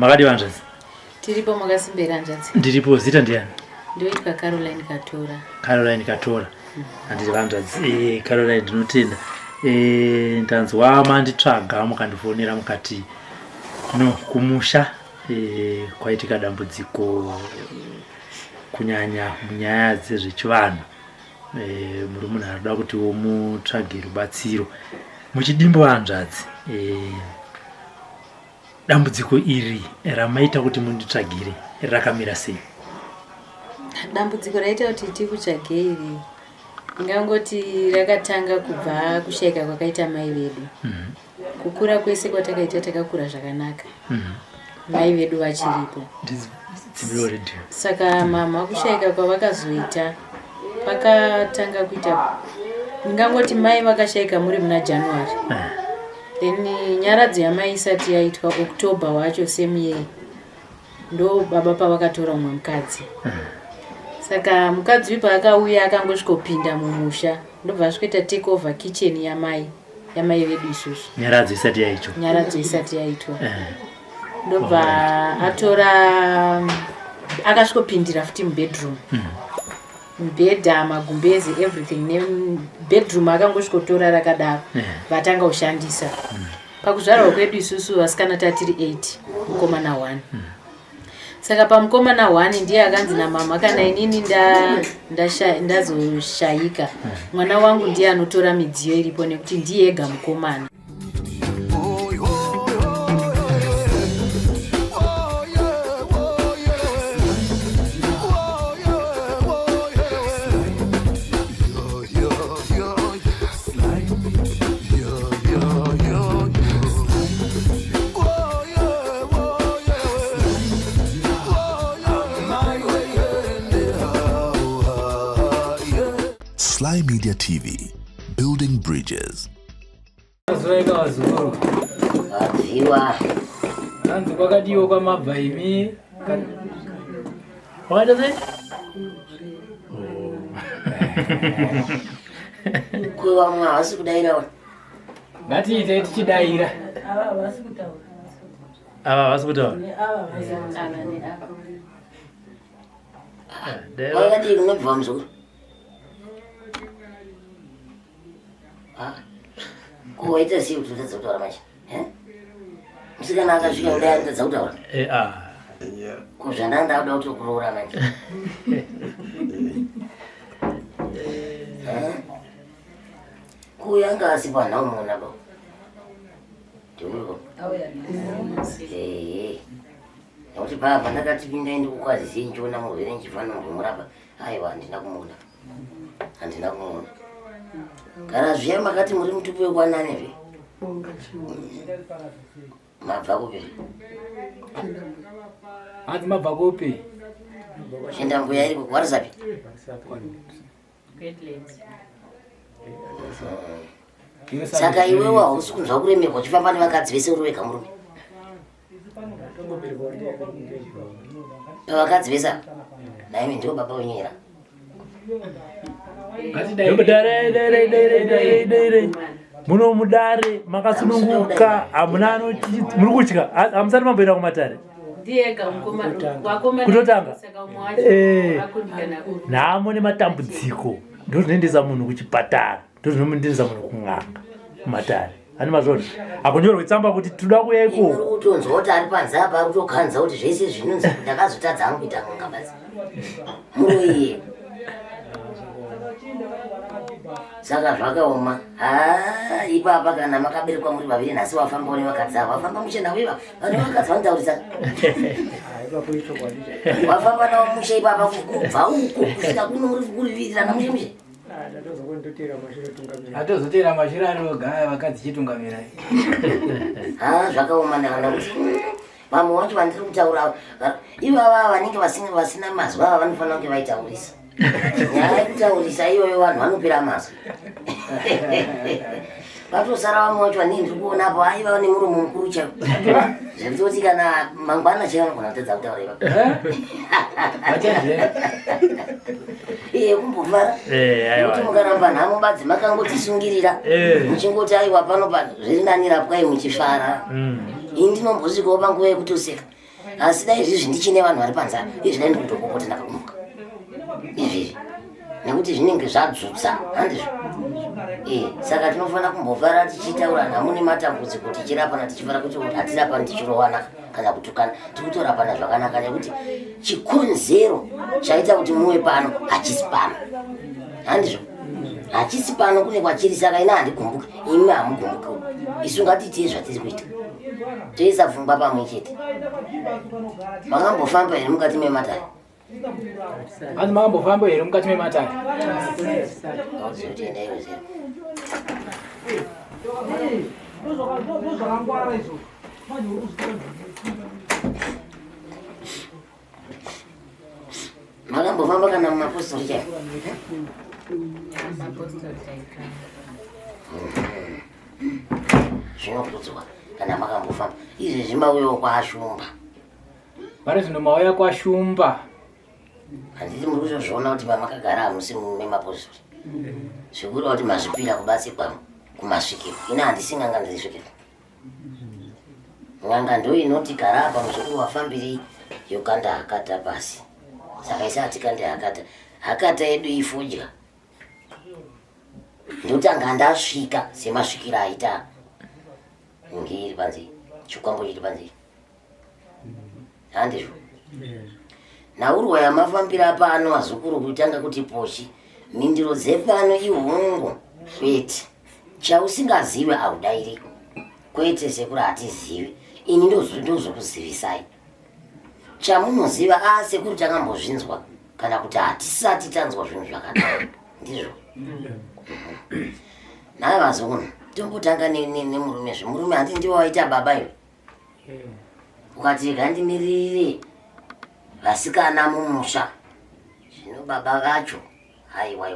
Makadi vanzvadzi. Tiripo makasimbera hanzvadzi. Ndiripo zita ndiani? Ndoitwa Caroline Katora. Caroline Katora. Handiri vanzvadzi. Caroline ndinotenda. Ndanzwa manditsvaga mukandifonera mukati no kumusha kwaitika dambudziko kunyanya munyaya dzezvechivanhu. Muri munhu anoda kuti mutsvage rubatsiro. Muchidimbo hanzvadzi. Dambudziko iri ramaita kuti munditsvagire rakamira sei? Dambudziko raita kuti tikutsvage iri ngangoti rakatanga kubva kushaika kwakaita mai vedu. Kukura kwese kwatakaita takakura zvakanaka. Mai vedu vachiripo. Saka mama kushaika kwavakazoita pakatanga kuita ngangoti mai vakashaika muri muna January. Then nyaradzo yamai isati yaitwa October wacho same year ndo baba pavakatora umwe mukadzi. Saka mukadzi paakauya akangosvikopinda mumusha ndobva asvikoita take over kitchen yamai vedu isusu. Nyaradzo isati yaitwa. Ndobva atora akasvikopindira futi mubedroom. Bhedha, magumbezi, everything. Bedroom akangosvikotora rakadaro vatanga kushandisa. Pakuzvarwa kwedu isusu vasikana tatiri 8, mukomana 1. Saka pamukomana 1 ndiye akanzi namama kana inini ndazoshayika. Mwana wangu ndiye anotora midziyo iripo nekuti ndiye ega mukomana. Sly Media TV, building bridges. Kuwaita si kuti ndadzautaura manje. Musikana akasvika kudai ndadzautaura. Kuzvana ndauda kuti kuroora manje. Kuyanga asi panhau muona bo. Ndiwo. Nokuti baba ndakati pinda ende kukwazisi nchiona muviri nchifana kumurapa. Aiwa handina kumuona. Kana zviya makati muri mutupu wekwanani zve? Mabva kupi? Ati mabva kupi? Chenda mbuya iri kukwarisapi? Saka iwewe hausi kunzwa kuremerwa uchifamba nevakadzi vese uri wega murume? Vakadzi vese naimi ndiwo baba wenyera. Muno mudare makasununguka hamuna anoti muri kutya hamusati mamboenda kumatare kutotanga nhamo nematambudziko ndozvinoendesa munhu kuchipatara ndozvinoendesa munhu kun'anga kumatare ani mazvona akunyorwa tsamba kuti toda kuya iko uri kutonzwa kuti ari panze apa ari kutokanza kuti zvese zvinonzi ndakazotadza hangu kuita kunga basi muroiye. Saka zvakaoma. Ipapa kana makaberekwa muri vaviri nhasi wafamba une vakadzi avo wafamba muchena wiva vane vakadzi vanotaurisana. Wafamba nawo mushe ipapa kubva uko kusvika kuno muri virirana mushe. Atozotera mashira anoga vakadzi chitungamira. Zvakaoma ndakana kuti vamwe vacho vandiri kutaura ivava vanenge vasina mazwi ava vanofanira kunge vaitaurisa. Nyaya yekutaurisa iyoyo vanhu vanopera mazwi. Vatosara vamwe vacho vanini ndiri kuona apo aiva nemuromo mukuru chaiwo. Zvekutoti kana mangwana chaiwo anogona kutadza kutaura ipapo. Kumbofara. Kuti mukaramba nhamo badzi makangotisungirira. Muchingoti aiwa pano zviri nani rapwai muchifara. Ini ndinombosvikawo panguva yekutoseka. Asi dai izvi ndichine vanhu vari panzara izvi dai ndikutokokota ndakakumuka izvi nekuti zvinenge zvadzutsa handizvo. Saka tinofanira kumbofara tichitaura namune matambudziko tichirapana tichifara kuti hatirapani tichirowana kana kutukana tikutorapana zvakanaka nekuti chikonzero chaita kuti muwe pano hachisi pano handizvo. Hachisi pano kune kwachiri saka ina handigumbuki imi hamugumbuki. Isu ngatiitiye zvatiri kuita toisa pfungwa pamwe chete. Makambofamba here mukati mematare? Hanzi makambofamba here mukati mematare? Makambofamba kana mumapostori chaivo? Zvinokudzwa kana makambofamba. Izvi zvimauyawo kwaashumba. Pari zvino mauya kwaashumba. Handiti muri kuzozviona kuti pamakagara hamusi memapostori. Zvikuru kuti mazvipira kubasi kwamo kumasvikiro. Ina handisi nganga ndizisvikiro. Nganga ndo inoti gara apa muzukuru wafambirei yokanda hakata pasi. Saka isati kande hakata. Hakata yedu ifudya. Ndotanga ndasvika semasvikira aita. Ngiri panze. Chikwambo chiri panze. Handizvo. Naurwa yamafambira pano azukuru kutanga kuti poshi. Mindiro dzepano ihungu. Feti. Chausingazive audairi. Kwete sekura hatizivi. Ini ndozokuzivisai. Chamunoziva sekuru takambozvinzwa kana kuti hatisati tanzwa zvinhu zvakadaro. Ndizvo. Naye vazukuru tombotanga nemurume murume handi ndiwo waita baba iwe. Ukati gandimirire vasikana mumusha. Zvino baba vacho haiwa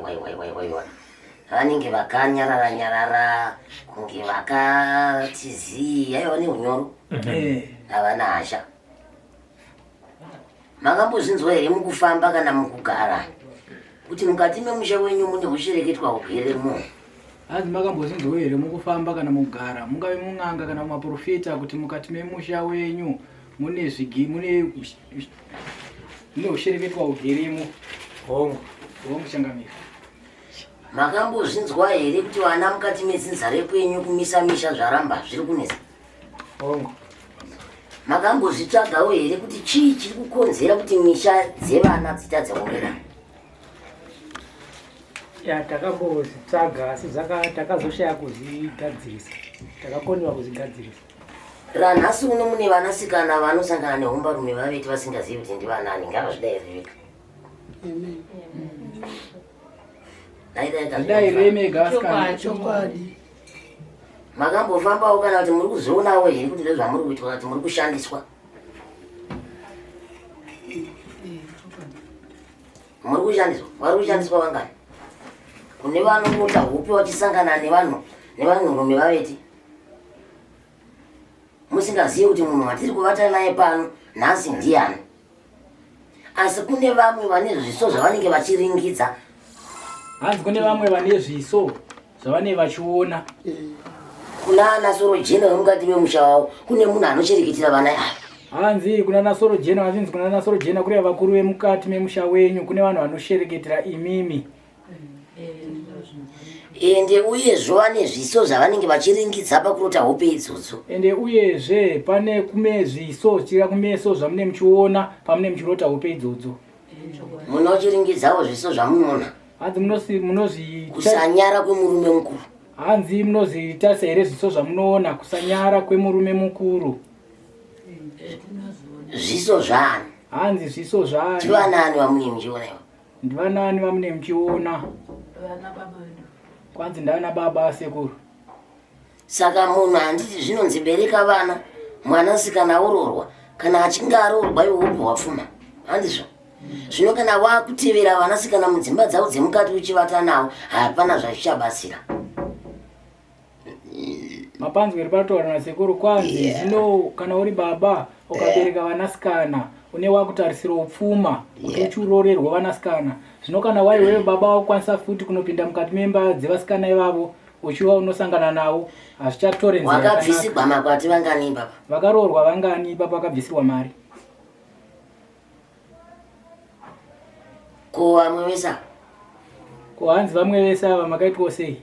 vanenge vakanyarara kunge vakati zii aiwa neunyoro havana hasha. Makambozvinzwa here mukufamba kana mukugara kuti mukati memusha wenyu mune ushereketwa ugeremo? Hanzi makambozvinzwa here mukufamba kana mukugara mungave mun'anga kana mumaprofita kuti mukati memusha wenyu mune ushereketwa ugeremo? Hongu changamira. Makambozvinzwa here kuti vana mukati medzinza rekwenyu kumisa misha zvaramba zviri kunesa? Hongu. Makambozvitsvagawo here kuti chii chiri kukonzera kuti misha dzevana dzitadze kunena? Takambozvitsvaga asi takazoshaya kuzvigadzirisa. Takakoniwa kuzvigadzirisa. Ranhasi uno mune vanasikana vanosangana nehumbarume vaveti vasingazivi kuti ndivanani. Ngavazvidairireka. Makambofambawo kana kuti muri kuzvionawo here kuti ndozvamuri kuitwa kuti muri kushandiswa? Muri kushandiswa? Vari kushandiswa vangani? Kune vanonota hupi vachisangana nevanhurume vaveti musingazivi kuti munhu watiri kuvata naye pano nhasi ndiani. Asi kune vamwe vane zviso zvavanenge vachiringidza. Hanzi kune vamwe vane zviso zvavanenge vachiona. Kuna anasoro jena vemukati memusha wavo kune munhu anochereketera vana ava. Hanzi kuna nasoro jena hazvinzi kuna nasoro jena kune vakuru vemukati memusha wenyu kune vanhu vanoshereketera imimi. Ende uyezve vane zviso zvavanenge vachiringidza pakurota hope idzodzo. Ende uyezve pane kume zviso chira kumeso zvamune muchiona pamune muchirota hope idzodzo. Munochiringidzawo zviso zvamunoona. Hanzi kusanyara kwemurume mukuru. Hanzi munozitarisa here zviso zvamunoona kusanyara kwemurume mukuru? Zviso zvani? Hanzi zviso zvani? Ndivanani vamune muchiona ivo? Ndivanani vamune muchiona? Kwanzi ndana baba sekuru. Saka munhu handiti zvinonzi bereka vana mwanasikana ororwa kana achinge arorwa iwe wobva wapfuma. Handizvo? Zvino kana wakutevera vanasikana mudzimba dzavo dzemukati uchivata navo hapana zvazvichabatsira. Mapanzweri pataura nasekuru kwanzi zvino kana uri baba ukabereka vanasikana une wakutarisira upfuma kuti uchirorerwa vanasikana. Zvino kana waiwewe baba wakwanisa futi kunopinda mukati memba dzevasikana ivavo uchiwa unosangana navo hazvichatorenzera. Wakabvisirwa makwati vangani baba? Vakarorwa vangani baba vakabvisirwa mari. Ko vamwe vesa? Ko hanzi vamwe vese ava makaitwa sei?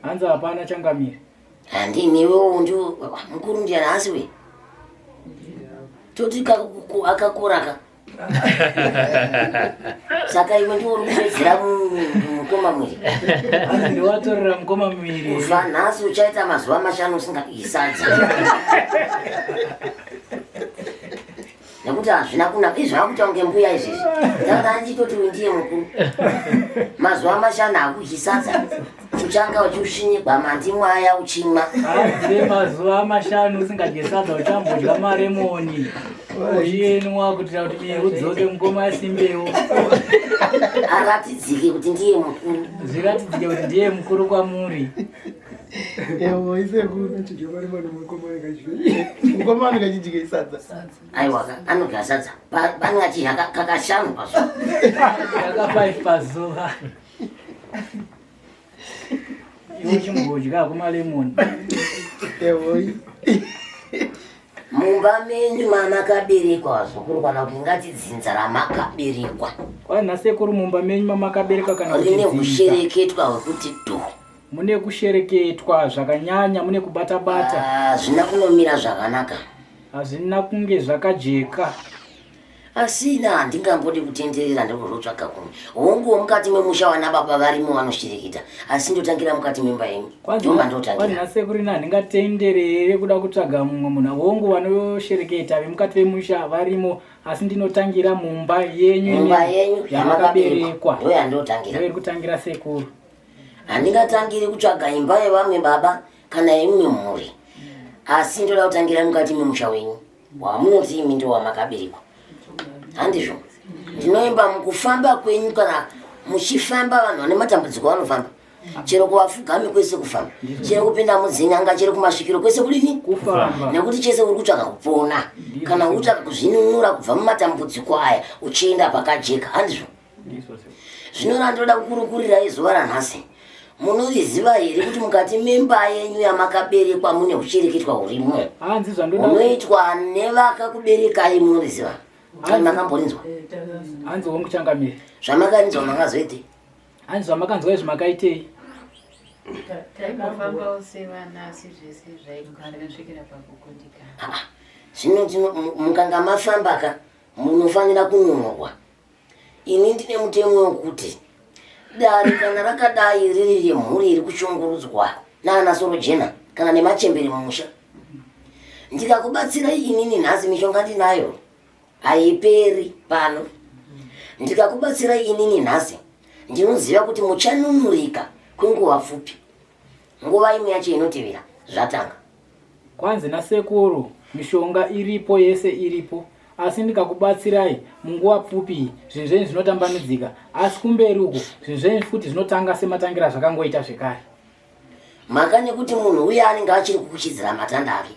Hanzi hapana changamire. Handiniwewo ndio mukuru ndiani asi we? Toti akakoraka. Saka iwe ndio uri kupedzera mukoma mwiri. Hanzi ndiwatorera mukoma mwiri. Ufa nhasi uchaita mazuva 5 usingasadza. Nekuti hazvina kunaka izvava kuita kunge mbuya izvizvi. Ndanga ndichitoti ndiye mukuru. Mazuva 5 hakuchisadza. Uchanga uchishinyigwa mandimu aya uchimwa. Hanzi mazuva 5 usingadyesadza uchambodya maremoni. Uchienwa kuitira kuti miri udzoke mukoma asimbewo. Aratidzike kuti ndiye mukuru. Zviratidzike kuti ndiye mukuru kwamuri. Ewo isekuru chidyo vari vanhu mukoma anokachidye sadza. Aiwa anodya sadza. Panenge kakashanu pazuva. Kaka5 pazuva. Iwe chimbodya kumalemoni. Ewo Mumba menyu mamakaberekwa zvikuru kana kuti ngati dzinza ramakaberekwa. Kwana sekuru mumba menyu mamakaberekwa kana kuti rine kushereketwa wekuti do. Mune kushereketwa zvakanyanya, mune kubata-bata. Zvina kunomira zvakanaka. Hazvina kunge zvakajeka. Asina handingambodi kutenderera ndikuzotsvaga kumwe. Hongu mukati memusha wana baba varimo vanoshereketa. Asi ndotangira mukati memba yenyu. Ndoma ndotangira. Kwana sekuru handingatenderere kuda kutsvaga mumwe munhu. Hongu vanoshereketa vemukati vemusha varimo, asi ndinotangira mumba yenyu. Mumba yenyu yamakaberekwa. Ndoya ndotangira. Ndoiri kutangira sekuru. Handingatangiri kutsvaga imba yevamwe baba kana yemumwe mhuri. Asi ndoda kutangira mukati memusha wenyu. Wamunoti imi ndo wamakaberekwa. Handizvo. Ndinoimba mukufamba kwenyu kana muchifamba vanhu vane matambudziko vanofamba. Chero kuvafugami kwese kufamba. Chero kupinda mudzinyanga, chero kumasvikiro kwese kudini? Kufamba. Nekuti chese uri kutsvaga kupona. Kana uri kutsvaga kuzvinunura kubva mumatambudziko aya uchienda pakajeka. Handizvo. Zvinora ndoda kukurukurira izuva ranhasi. Munoriziva here kuti mukati memba yenyu yamakaberekwa mune uchereketwa hurimo? Hanzi zvandoda unoitwa nevakakuberekai munoriziva? Kana makamborinzwa? Hanzi hongu changamire. Zvamakarinzwa makazoite? Hanzi zvamakanzwa zvamakaitei? Taifamba sevana asi zvese zvaikasvikira pakukundikana. Zvino mukanga mafambaka munofanira kunyorwa. Ini ndine mutemo wekuti dare kana rakadai riri remhuri iri kushungurudzwa nana Sorojena kana nemachembere mumusha, ndikakubatsirai inini nhasi mishonga ndinayo haiperi pano. Ndikakubatsirai inini nhasi ndinoziva kuti muchanunurika kwenguva pfupi. Nguva imwe yacho inotevera zvatanga. Kwanzi nasekuru mishonga iripo, yese iripo. Asi ndikakubatsirai munguva pfupi zvinhu zvenyu zvinotambanudzika, asi kumberi uko zvinhu zvenyu futi zvinotanga sematangira zvakangoita zvekare. Maka nekuti munhu uye anenge achiri kukuchidzira matanda ake.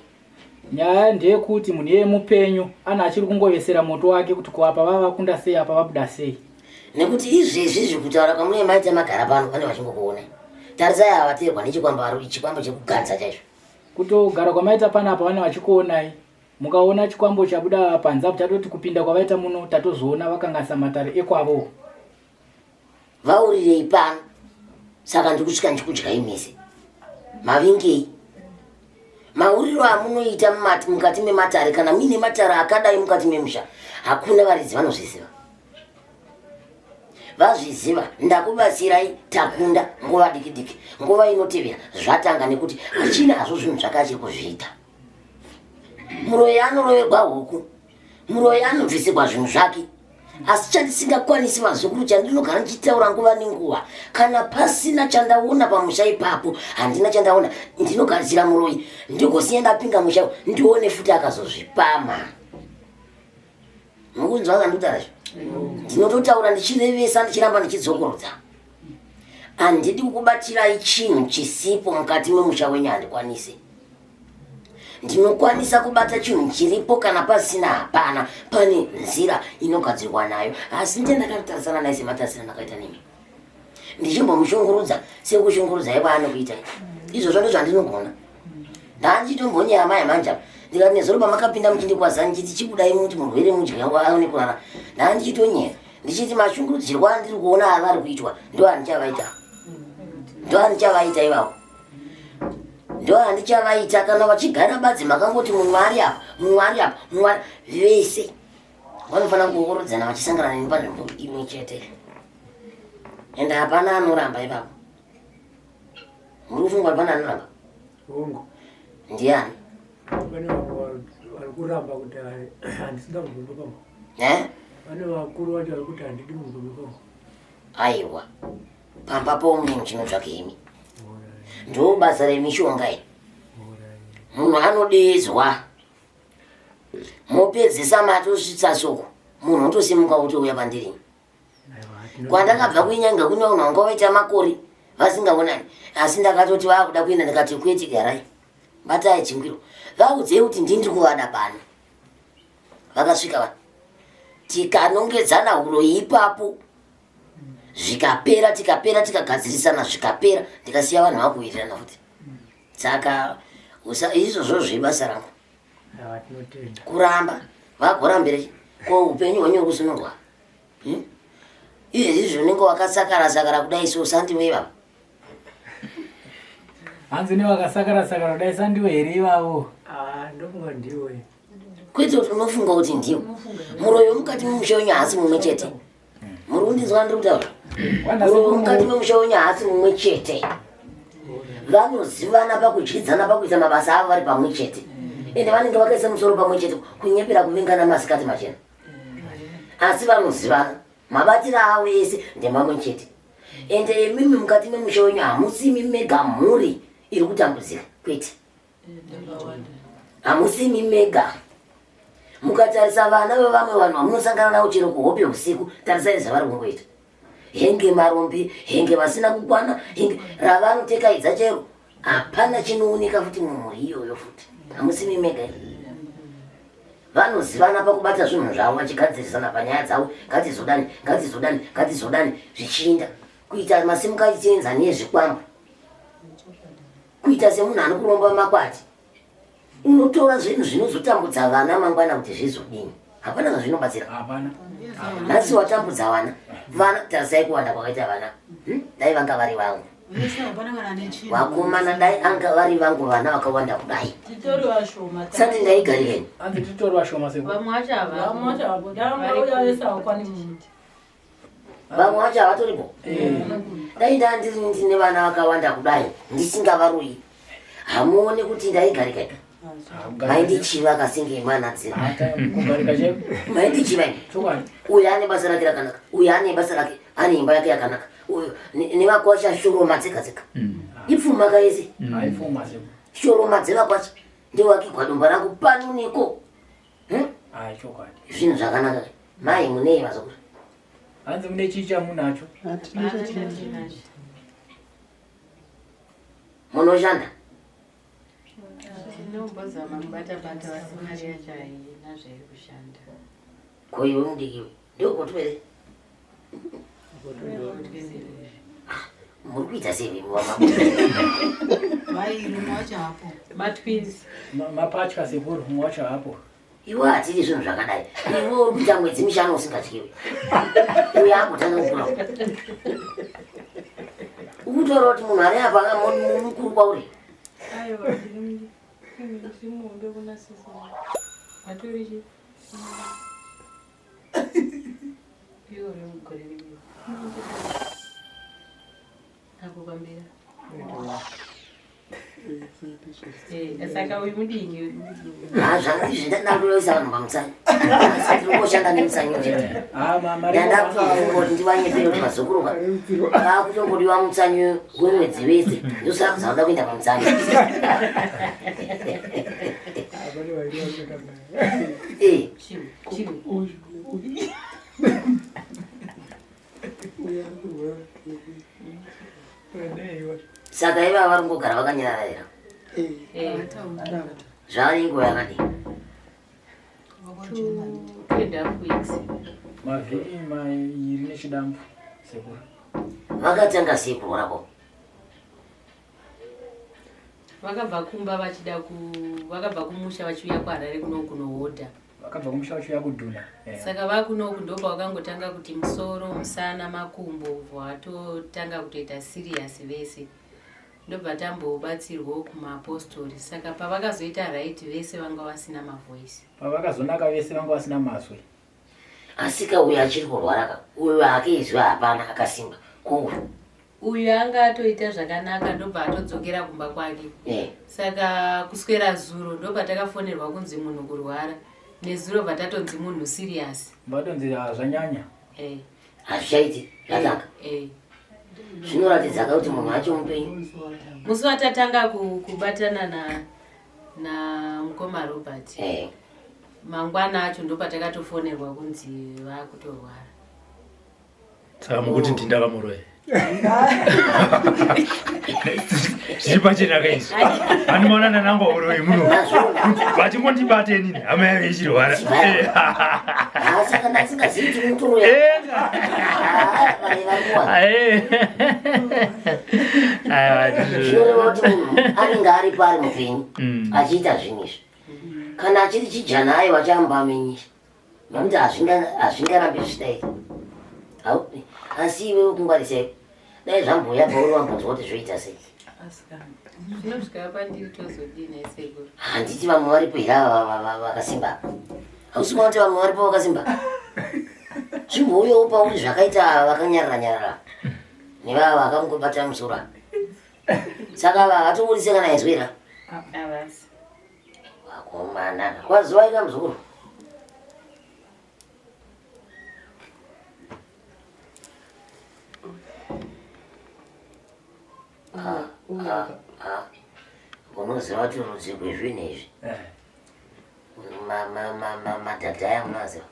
Nyaya ndeyekuti munhu iye mupenyu ana achiri kungovesera moto wake kuti kuapa vavakunda sei apa vabuda sei. Nekuti izvezvi zvekutaura kwamune maita magara pano pane vachingokuona. Tarisai havateerwa nechikwambaro chikwambo chekugadza chaizvo. Kutogara kwamaita panapa vane vachikuonai. Mukaona chikwambo chabuda panzapu chatoti kupinda kwavaita muno tatozoona vakangasa matare ekwavo. Vaurirei pano. Saka ndikusvika ndichikudya imese. Mavingei. Mauriro amunoita mukati mematare kana mine matare akadai mukati memusha, hakuna varidzi vanozviziva. Vazviziva ndakubatsirai takunda nguva diki diki. Nguva inotevera zvatanga nekuti hachina hazvo zvinhu zvakachiri kuzviita. Muroyi anoroverwa huku. Muroyi anobvisirwa zvinhu zvake. Asi chandisingakwanisi vazukuru chandinogara ndichitaura nguva nenguva. Kana pasina chandaona pamusha ipapo, handina chandaona, ndinogarisira muroyi. Ndigosiya ndapinga musha, ndione futi akazozvipama. Mukunzwa kandutarazvo? Ndinototaura ndichirevesa ndichiramba ndichidzokorodza. Handidi kukubatirai chinhu chisipo mukati memusha wenyu handikwanisi. Ndinokwanisa kubata chinhu chiripo kana pasina hapana, pane nzira inogadzirwa nayo. Asi ndendakatarisana naye sematarisana ndakaita nemi. Ndichimbomushungurudza sekushungurudza ivo anokuitai. Izvozvo ndizvo zvandinogona. Ndanjitombonyama yamanja ndikati nezoroba makapinda muchindi kwaza ndichiti chibudai muti murwere mudya aone kurara ndandichitonyera ndichiti mashungurudzi chirwara ndiri kuona avari kuitwa ndo handichavaita ivavo ndo handichavaita kana vachigara badzi makangoti mumwari apa mumwari vese vanofanira kuongorodzana vachisangana neni panzvimbo imwe chete ende hapana anoramba ipapo muri kufungwa kuti pana anoramba ndiani vari kuramba kuti handisida muzombe vane vakuru vacho vari kuti handidi muzombe aiwa pamba pomune muchinotsvake imi ndo basa remishonga iyi munhu anodedzwa mopedzisa matosvitsa soko munhu otosimuka utouya pandiri kwandakabva kuinyanga kune vanhu vanga vaita makore vasingaonani asi ndakatoti vakuda kuenda ndikati kweti garai batai chingwiro vaudzei kuti ndindiri kuvada pano vakasvika vanhu tikanongedzana huro ipapo zvikapera tikagadzirisana zvikapera ndikasiya vanhu vakuwirirana futi saka izvozvo zvebasa rangu kuramba vagorambire ko upenyu hwenyu kusunurwa izvi unenge wakasakara kudai so sandiwe ivavo hanzi nevakasakara kudai sandiwe here ivavo ndofunga ndiwe kwete kuti unofunga kuti ndiwo muroyo mukati memusha wenyu hasi mumwe chete muri kundinzwa ndiri kutaura muroyo mukati memusha wenyu hasi mumwe chete vanozivana pakudyidzana pakuita mabasa avo vari pamwe chete ende vanenge vakaisa musoro pamwe chete kunyepera kuvengana masikati machena asi vanozivana mabatiro avo ese ndemamwe chete ende imimi mukati memusha wenyu hamusimi mega mhuri iri kutambudzika kwete hamusimi mega mukatarisa vana vevamwe vanhu vamunosangana navo chero kuhope usiku tarisai zvavari kungoita henge marombi henge vasina kukwana henge ravanotekaidza chero hapana chinooneka futi mumhuri iyoyo futi hamusimi mega vanozivana pakubata zvinhu zvavo vachigadzirisana panyaya dzavo ngadzizodani zvichiinda kuita masimukachi tienzani yezvikwambo kuita semunhu ani kuromba makwati unotora zvinhu zvinozotambudza vana mangwana kuti zvizodini hapana zvazvinobatsira nhasi watambudza vana tarisai kuwanda kwakaita vana dai vanga vari vangu vakomana dai anga vari vangu vana vakawanda kudai sati ndaigarireni vamwe vacho havatoripo dai ndandine vana vakawanda kudai ndisingavarui hamuone kuti ndaigarika maindichiva kasinge manadzira maindichiva uyu ane basa rake rakanaka uyu ane basa rake ane imba yake yakanaka uyu nevakwasha shoroma dzega ipfumaka yese shoroma dzevakwacha ndewakigwa domba rangu pano neko zvinhu zvakanaka mai munei mazokura hanzi mune chii chamunacho munoshanda koiwe mudikiwe ndokotwere muri kuita mapatya sekuru mwacha hapo iwe hatiri zvinhu zvakadai iwe uri kuita mwedzi mishanu usingatyiwi uye angotanga kukura ukutora kuti munhu ari apa mukuru kwauri saka uyu mudiki zvandakuloisa vanhu pamusanyi asi tiri kushanda nemusanyi chete ndandakufunga kuti ndivanyepere kuti mazokuruka vakutombodiwa musanyi wemwedzi wese ndosara kuzauda kuenda pamusanyi saka iva vari kungogara vakanyararira zvavari nguva yakadii mavhiki mairi nechidambu sekuru vakatanga sei kurwara kwavo vakabva kumba vachida vakabva kumusha vachiuya kuHarare kunohodha. Vakabva kumusha vachiuya kudhuna. Saka vakunoku ndobva vakangotanga kuti musoro, musana, makumbo vatotanga kutoita serious vese. Ndobva tambobatsirwa kumapostori. Saka pavakazoita right vese vanga vasina mavoice. Pavakazonaka vese vanga vasina mazwi. Asika uyu achiri kurwara uyu akeizwa hapana akasimba ko uyu anga atoita zvakanaka ndobva atodzokera kumba kwake. Saka kuswera zuro ndobva takafonerwa kunzi munhu kurwara nezuro bva tatonzi munhu serious. Vatonzi zvanyanya. Hazvichaiti zvatanga. Zvinoratidza kuti munhu acho mupenyu. Musi watatanga kubatana na mukoma Robert. Mangwana acho ndo patakatofonerwa kunzi vakutorwara. Saka mukuti ndindakamuroya. Zipa chena kaisi. Animona nanango uroyi muno. Vachingondibate nini hama yavo ichirwara. Saka ndasingazivi muturoya. Zvinoreva kuti munhu anenge ari pari mupenyu achiita zvinhu izvi. Kana achiri chijana ayo vachambamenyisa nokuti hazvingarambe zvidaita. Asi iwe kungwarisai dai zvamboya pauri wambonzwa kuti zvoita sei. Zvinosvika pandiri tozodini sekuru. Handiti vamwe varipo hira vakasimba. Hausi kuti vamwe varipo vakasimba. Zvimbouyawo pauri zvakaita vakanyarara nevava vakangobata musura. Saka havatoburise kana izwira. Avasi. Wakomana kwazuva ika muzukuru. Unoziva kuti rudzi rwezvinhu izvi madhadha aya munoziva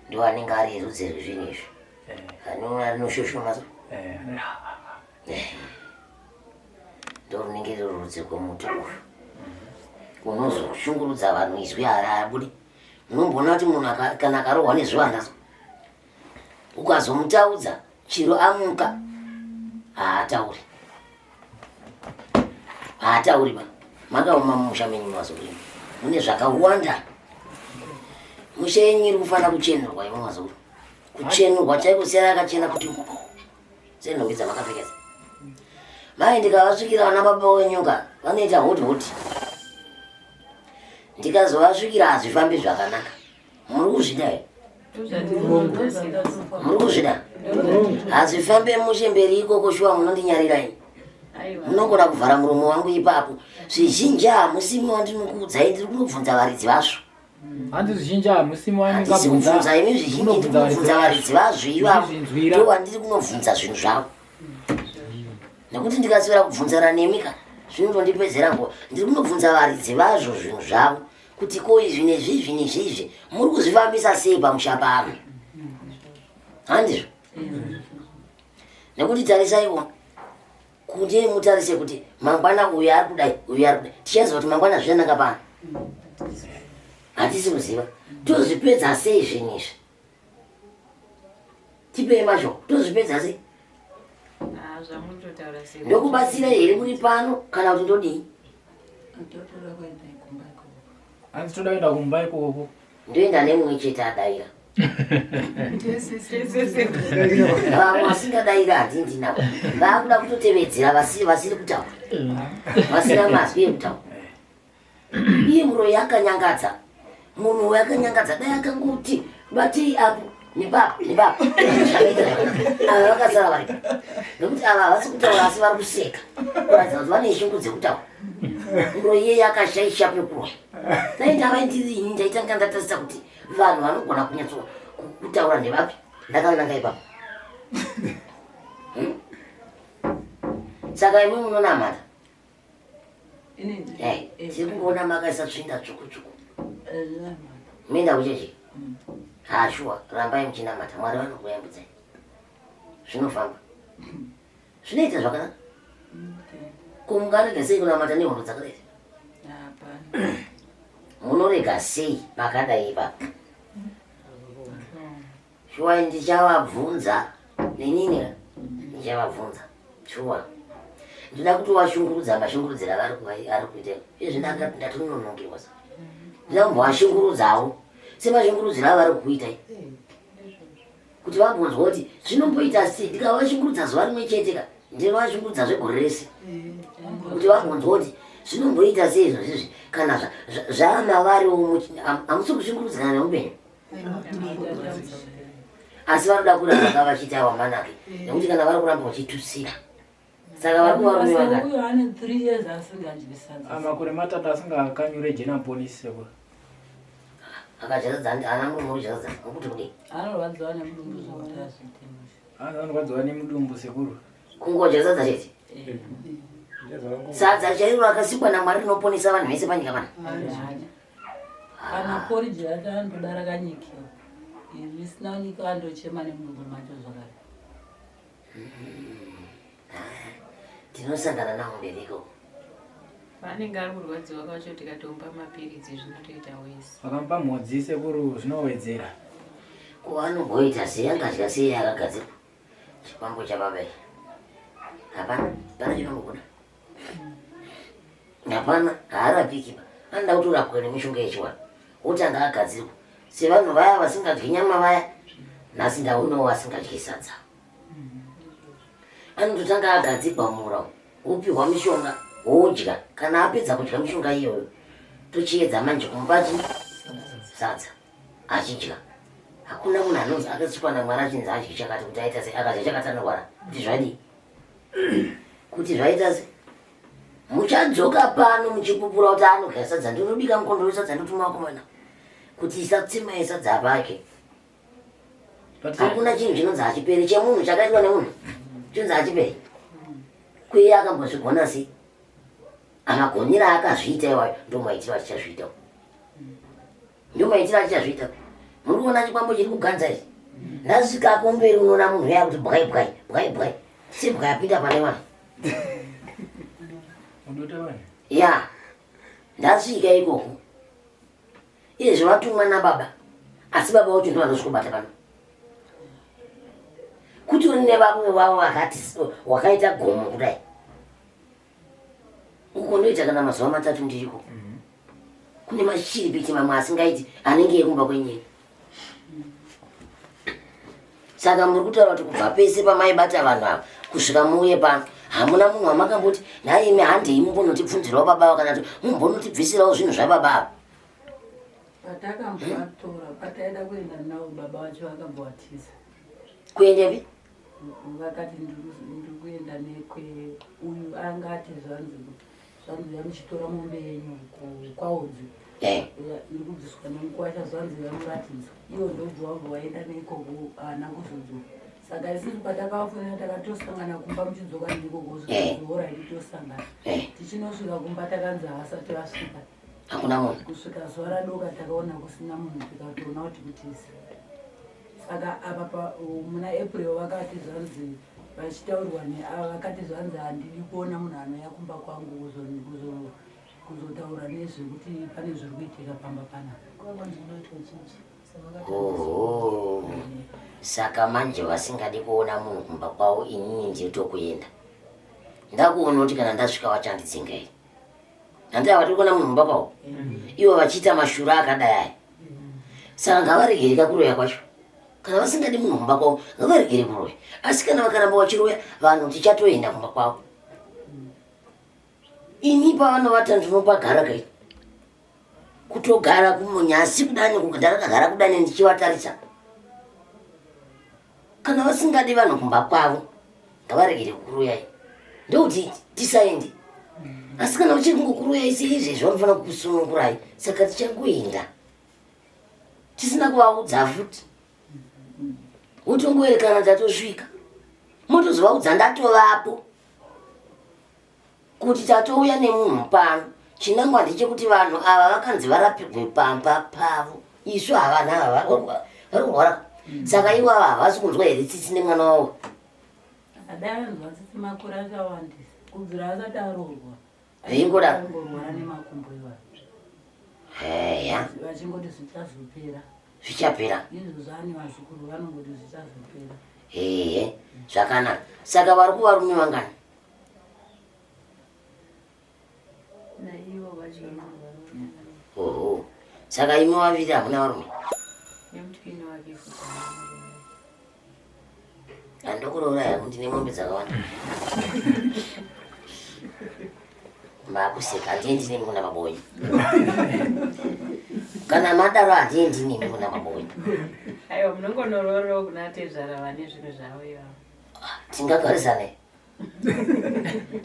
ndo anenge ari rudzi rwezvinhu izvi rinoshoshoma ndo runenge ruri rudzi rwemuti urwu unozoshungurudza vanhu izwi harabudi. Unomboona kuti munhu kana akarohwa nezvivanda ukazomutaudza chiro amuka haatauri ba makaoma mumusha menyu mazuri mune zvakawanda. Musha yenyu iri kufanira kuchenerwa imwe mazuri, kuchenerwa chaiko siyana akachena kuti senhumbi dzamakapfekesa. Mai ndikavasvikira vana baba wenyuka vanoita hoti ndikazovasvikira hazvifambi zvakanaka. Muri kuzvida here? Muri kuzvida? Hazvifambe mushe mberi ikoko shuwa munondinyarirai. Munongona kuvhara muromo wangu ipapo. Zvizhinji hamusimi wandinokuudzai ndiri kunobvunza varidzi vazvo. Handizvizhinji hamusimi wandinobvunza imi zvizhinji ndiri kunobvunza varidzi vazvo ivapo. Ndo wandiri kunobvunza zvinhu zvavo. Nekuti ndikaswera kubvunzana nemika zvinotondipedzera ngo ndiri kunobvunza varidzi vazvo zvinhu zvavo kuti ko izvi nezvizvi muri kuzvifambisa sei pamusha pano. Handizvo? Nekuti tarisaiwo kuti mutarise kuti mangwana uyu ari kudai uyu ari kudai. Tichaziva kuti mangwana zviyanaka pano. Hatisi kuziva. Tozvipedza sei zvinhu izvi? Tipei mashoko. Tozvipedza sei? Ndokubatsira here muri pano kana kuti ndodii? Hanzi toda kuenda kumba ikoko. Ndoenda nemumwe chete adaira. Vamwe vasingadaira handindi navo. Vakuda kutotevedzera vasiri kutaura. Vasina mazwi ekutaura. Iye muroyi akanyangadza. Munhu yakanyangadza dai akangoti batei apo nebaba. Ava vakasara varipo. Nokuti ava havasi kutaura asi vari kuseka. Kuratidza kuti vane shungu dzekutaura. Muroyi iye yakashaisha pekurwa. Dai ndava ndirini ndaitanga ndatarisa kuti vanhu vanogona kunyatso kutaura ndevapi. Ndakananga ipapo. Saka imwe munonamata. Tiri kungoona makaisa tsvinda tsvuku. Menda kuchechi. Hashuwa rambai muchinamata Mwari vanokuyambudzai. Zvinofamba. Zvinoita zvakanaka. Kumungarega sei kunamata nehondo dzakadai? Munorega sei pakadai ipapo? Shuwa ndichavabvunza nenini ndichavabvunza. Shuwa ndida kuti washungurudza mashungurudzira ari kuita izvi ndatononongirwa sa ndida kumbowashungurudzawo semashungurudzira avari kuita kuti vambonzwa kuti zvinomboita sei ndikavashungurudza zuva rimwe cheteka ndinovashungurudza zvegore rese kuti vambonzwa kuti zvinomboita sei izvozvizvi kana zvaamavariwo hamusi kushungurudzikana neupenyu asi vanoda kuramba vanga vachiita wamanake nekuti kana vari kuramba vachitusira saka vari kuvarume makore matatu asingakanyure jena polisi sekuru akazadzani ana murume urizadzani nokuti kudii anorwadziwa nemudumbu sekuru kungodzadzadza chete sadza chairo rakasikwa naMwari rinoponesa vanhu vese panyika pana kana poriji ratandoda rakanyikiwa zvisina nyika andochema nemudumbu macho zvakare tinosangana navo bereko vanenge ari kurwadziwa kwacho tikatomba mapiritsi zvinotoita wese vakamupa mhodzi sekuru zvinowedzera kuvanomboita sei angadya sei akagadzirwa chipambo chababai hapana pana chinomukuda hapana haarapikiba anoda kutorapwa nemishonga yechiwana otanga agadzirwa sevanhu vaya vasingadyi nyama vaya nhasi ndaunowo vasingadyi sadza anototanga agadzirwa mura opihwa mishonga wodya kana apedza kudya mishonga iyoyo tochiedza manje kumubati sadza achidya hakuna munhu anonzi akasikwa naMwari achinzi adyi chakati kuti aita sei akadya chakati anorwara kuti zvadii kuti zvaita se muchadzoka pano muchipupura kuti anodya sadza ndinobika mukondo wesadza ndotuma wakomana kuti isatsima yesadza apake hakuna chinhu chinonzi hachiperi chemunhu chakaitwa nemunhu chinonzi hachiperi kweye akambozvigona sei amagonera akazviita iwayo ndomaitiro atichazviitawo ndomaitiro atichazviitawo muri kuona chikwambo chiri kuganza ichi ndasvika komberi unoona munhu uya kuti bwai bwai bwai bwai sebwai apinda pane vanhu ya ndasvika ikoko izvi vatumwa nababa asi baba vacho ndo vanozvikubata pano kuti uri nevamwe vavo vakati wakaita gomo kudai uko ndoita kana mazuva matatu ndiriko kune mashiripiti mamwe asingaiti anenge ekumba kwenyeni saka muri kutaura kuti kubva pese pamaibata vanhu ava kusvika muuye pano hamuna munhu wamakamboti naimi handei mumbonotipfunzirawo baba kana kuti mumbonotibvisirawo zvinhu zvababa ava patakambovatora pataida kuenda navo baba vacho vakambovatiza kuendepi vakati ndiri kuenda nekwe uyu angati zvanzi yamuchitora mombe yenyu kwaodzi ndikubviswa nemukwasha zvanzi yamuratidza iwo ndobva wabva waenda neikoko ana kuzodzoka saka isisi patakavafonera takatosangana kumba muchidzoka ndikoko zvoora itosangana tichinosvika kumba takanzi havasati vasvika hakuna munhu kusvika zuva radoka takaona kusina munhu tikatoona kuti kutisi saka apa muna April vakati zvanzi vachitaurirwa neava vakati zvanzi handidi kuona munhu anouya kumba kwangu kuzotaura nezvekuti pane zviri kuitika pamba panapa saka manje vasingadi kuona munhu kumba kwavo inini nditokuenda ndakuona kuti kana ndasvika vachandidzinga iri handava tiri kuona munhu kumba kwavo ivo vachiita mashura akadai aya saka ngavaregereka kuroya kwacho kana vasingadi munhu kumba kwavo ngavaregere kuroya asi kana vakaramba vachiroya vanhu tichatoenda kumba kwavo ini pavanovata ndinopagara kai kutogara kumunyasi kudani ndarakagara kudani ndichivatarisa kana vasingadi vanhu kumba kwavo ngavaregere kuroyai ndokuti tisaendi asi kana uchiri kungokuroya isi izvezvi vanofanira kukusunungurai saka tichangoenda tisina kuvaudza futi wotongoerekana tatosvika motozovaudza ndatovapo kuti tatouya nemunhu pano chinangwa ndechekuti vanhu ava vakanzi varapirwe pamba pavo isu havana ava vari kurwara saka ivo ava havasi kunzwa here tsitsi nemwana wavo adai vanhu vatsitsi makore akawandisa kubvira asati aroorwa veingorwara nemakumbo ivayo heya vachingoti zvichazopera zvichapera izvo zvani vazukuru vanongoti zvichazopera zvakanaka saka vari kuvarume vangani Oho. Saka imi waviri hamuna varume? Nemutyini wake futi. Andokurouraya kuti ndine mombe dzakawanda. Makuseka handiendi nemi kuna mabonye. Kana madaro handiendi nemi kuna mabonye. Aiwa munongonororo kuna tezvara vane zvinhu zvavo ivavo. Tingagarisana.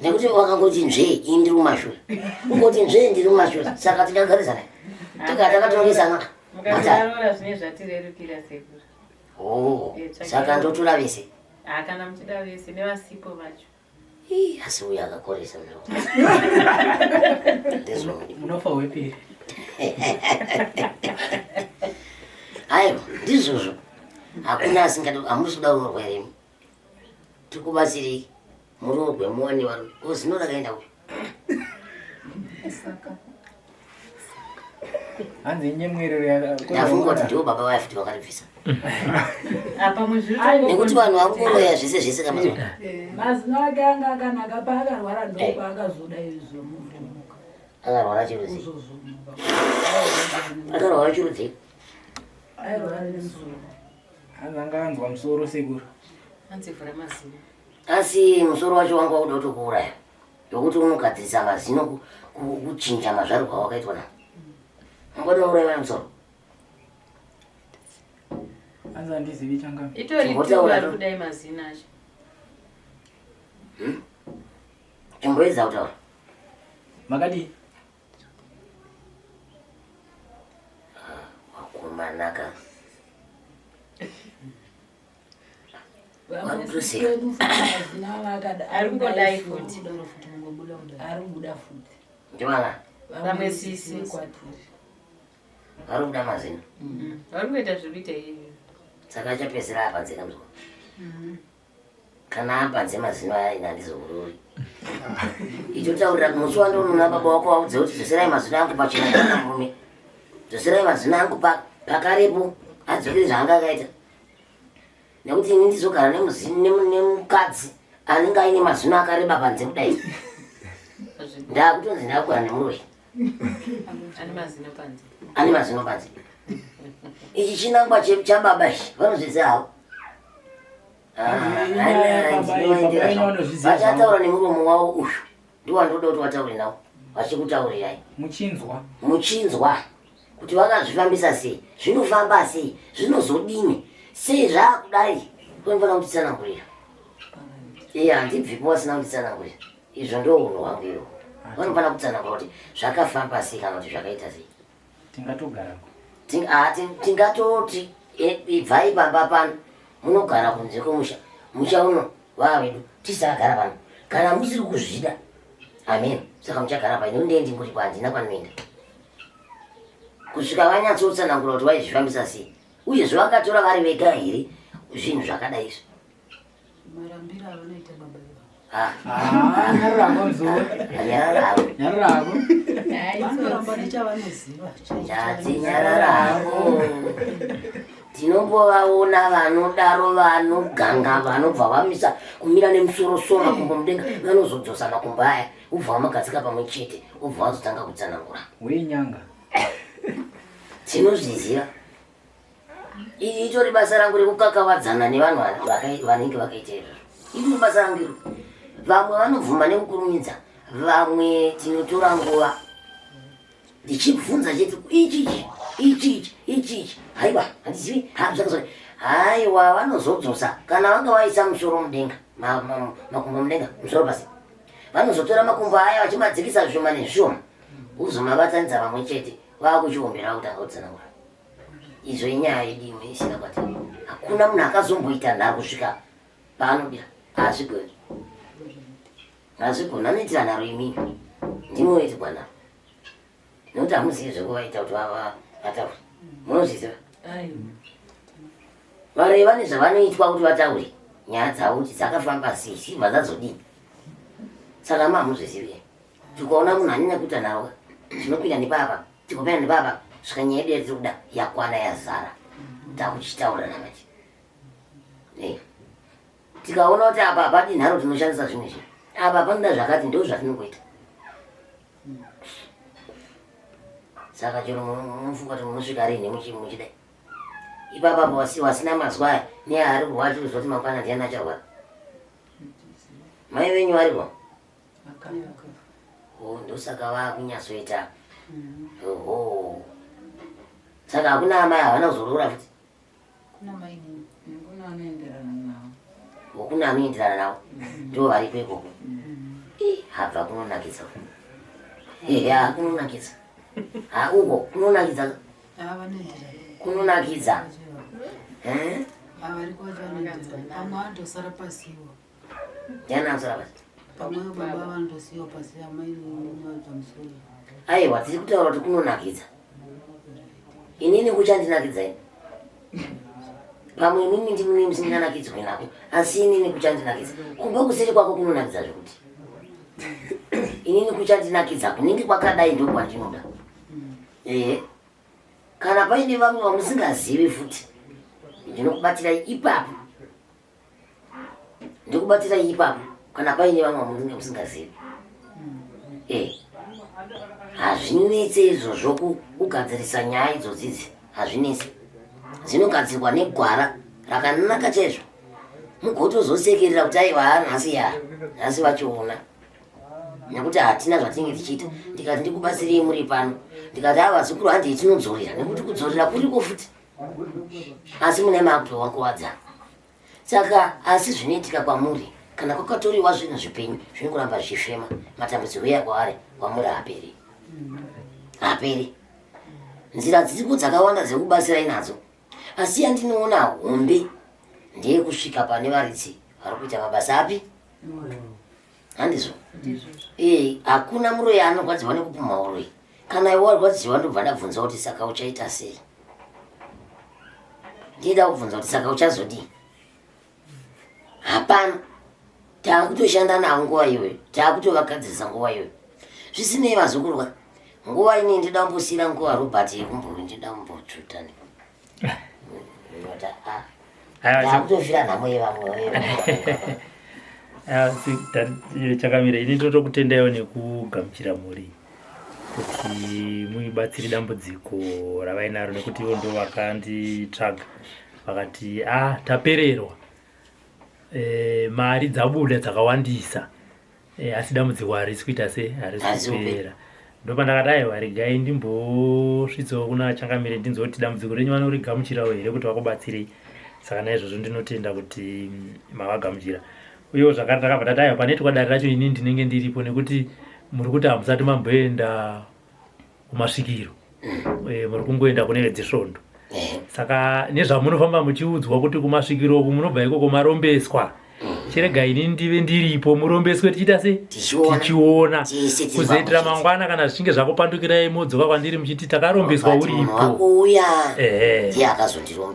Nekuti wakangoti nzve ini ndiri kumashure. Ungoti nzve ndiri kumashure. Saka tingagarisana. Takatongesana. Mukatarora zvine zvatirerukira sekuru. Oh, saka ndotora vese. Kana muchida vese nevasipo vacho. Asi uyu akakoresa mno. Munofa wepiri. Aiwa, ndizvozvo. Hakuna asingadi hamusi kuda urorwa here. Tikubatsirei. Murorwe muone vanhu. Zino rakaenda uyu. Hanzi nyemwerero Ndafunga kuti ndiwo baba vayo futi vakaribvisa. Apa muzviri Nekuti vanhu vakungoroya zvese zvese kamazuva. Mazino ake anga akanaka paakarwara ndopaakazoda izvo. Akarwara chirudzi. Akarwara chirudzi. Airwara nemusoro. anga anzwa musoro sekuru. Anzivhura mazino. Asi musoro wacho wanga uda kutokuuraya. Yokuti unogadzirisa mazino kuchinja mazvaruka wakaitwa na. Ngoda uraya musoro. Anza ndizivi changa. Itori tiura kudai mazino acho. Chimboedza kutaura. Makadi. Wakumanaka. Arikungodai futi. Arikubuda futi. Ndivana? Vamwe sisi. Arikubuda mazino. Varikuita zvekuita iyo. Saka achapedzera apanze kamzwa. Kana apanze mazino aya ina ndizokurori. Ichotaurira musi wandonona baba wako waudze kuti dzoserai mazino angu pachena kana murume. Dzoserai mazino angu pakarepo adzokere zvaanga akaita. Nekuti ini ndizogara nemukadzi anenge aine mazino akareba panze kudai. Ndakutonzi ndakura nemuroi. Ane mazino panze. Ane mazino panze. Ichi chinangwa chababa ichi vanozviziva havo. Vachataura nemuromo wavo uyu ndiwandoda kuti wataure nawo vachikutaurirai muchinzwa kuti vakazvifambisa sei, zvinofamba sei, zvinozodini, sei zvaakudai. Vanofana kutitsanangurira. Handibvipo vasina kutitsanangurira. Izvo ndo unhu hwangu iwo. Vanofana kutsanangura kuti zvakafamba sei kana kuti zvakaita sei. Tingatogarako. Tingatoti ibvai pamba pano munogara kunze kwemusha. Musha uno vavedu tisagara pano. Kana musiri kuzvida. Amen. Saka muchagara pano. Ndindendi ngoti kwandina kwanoenda. Kusvika vanyatsotsanangura kuti vaizvifambisa sei. Uye zvavakatora vari vega here zvinhu zvakadai izvo. Marambira avanoita baba ivavo. Nyararako mzuri. Nyararako. Vanoramba nechavanoziva. Nyararako. Tinombovaona vanodaro vanoganga vanobva vamisa kumira nemusoro soma makumbo mudenga vanozodzosa makumbo aya ubva vamagadzika pamwe chete ubva vazotanga kutsanangura. Wenyanga. Tinozviziva. Itori basa rangu rekukakavadzana nevanhu vanenge vakaita izvozvo. Iri basa rangu iro. Vamwe vanovhuma nekukurumidza, vamwe tinotora nguva. Ndichibvunza chete ichi. Haiwa, handizivi, zvakazori. Haiwa, vanozodzosa. Kana vanga vaisa musoro mudenga, makumbo mudenga, musoro pasi. Vanozotora makumbo aya vachimadzikisa zvishoma nezvishoma. Uzomabatanidza vamwe chete, vakuchiombera kutanga kutsanangura. Izvo inyaya yedu imwe isina kwatiri. Hakuna munhu akazomboita nharo kusvika paanodira. Hazvigoni. Hazvigoni, anoitira nharo imini. Ndimoitirwa nharo. Nokuti hamuzivi zvekuvaita kuti vataure. Munozviziva? Vareva nezvavanoitwa kuti vataure nyaya dzavo kuti dzakafamba sei, zvichibva zvazodini. Saka hamuzvizivi. Tikaona munhu anyanya kuita nharo, tinopinda nepapa, tikopinda nepapa, svika nyaya yedu yatiri kuda yakwana yazara. Takuchitaura namachi. Tikaona kuti apa hapadi nharo tinoshandisa zvimwe zvinhu. Apa panoda zvakati ndo zvatinongoita. saka chero mufuka kuti munosvika rini muchidai ipapa wasina mazwa neari kurwara tiri zoti mangwana ndiani acharwara mai venyu varipo ndosaka vakunyatsoita oho saka hakuna amai havana kuzorora futi kuna anoenderana navo ndo varipo ikoko habva kunonakidza eya kunonakidza uko kunonakidza kunonakidza aiwa tiri kutaura kuti kunonakidza inini kuchandinakidza ini pamwe imimi ndimune musinganakidzwe nako asi inini kuchandinakidza kumba kuseri kwako kunonakidza zvekuti inini kuchandinakidza kunenge kwakadai ndo kwandinoda kana paine vamwe vamusingazivi futi ndinokubatirai ipapo ndikubatirai ipapo kana paine vamwe vamunenge musingazivi hazvinetse izvozvo kugadzirisa nyaya idzodzidzi hazvinetse dzinogadzirwa negwara rakanaka chaizvo mugotozosekerera kuti aiwa nhasi vachiona nekuti hatina zvatinge tichiita ndikati ndikubatsirei muri pano ndikati vazukuru handei tinodzorera nekuti kudzorera kuriko futi asi mune makutowakuwadzana saka asi zvinoitika kwamuri kana kwakatoriwa zvinhu zvipenyu zvinongoramba zvichifema matambudziko eya kwaari kwamuri haperi nzira dziriko dzakawanda dzekubatsirai nadzo asi yandinoona hombe ndeye kusvika pane varidzi vari kuita mabasa api handizvo hakuna muroyi anorwadziwa nekupuma uroyi kana iwe warwadziwa ndobva ndabvunza kuti saka uchaita sei ndida kubvunza kuti saka uchazodii hapana taakutoshanda navo nguva iyoyo taakutovagadzirisa nguva iyoyo zvisinei vazukurwa nguva ine ndida kumbosiyira nguva robert yekumburi ndida kumbotsvutani taakutofira nhamo yevamwe chakamira ini totokutendaiwo nekugamuchira muri kuti muibatsiri dambudziko ravainaro nekuti ivo ndo vakanditsvaga vakati tapererwa mari dzabuda dzakawandisa asi dambudziko harisi kuita se harisi kupera ndopandakati aiwa regai ndimbosvitsawo kuna changamire ndinzoti dambudziko renyu vanorigamuchirawo here kuti vakubatsirei saka naizvozvo ndinotenda kuti mavagamuchira uyewo zvakare takabva tati aiwa pane tikwadari racho ini ndinenge ndiripo nekuti muri kuti hamusati mamboenda kumasvikiro muri kungoenda kune vedzisvondo saka nezvamunofamba muchiudzwa kuti kumasvikiro uku munobva ikoko marombeswa chirega ini ndive ndiripo murombeswe tichiita se tichiona kuzoitira mangwana kana zvichinge zvakupandukirai modzoka kwandiri muchiti takarombeswa uripo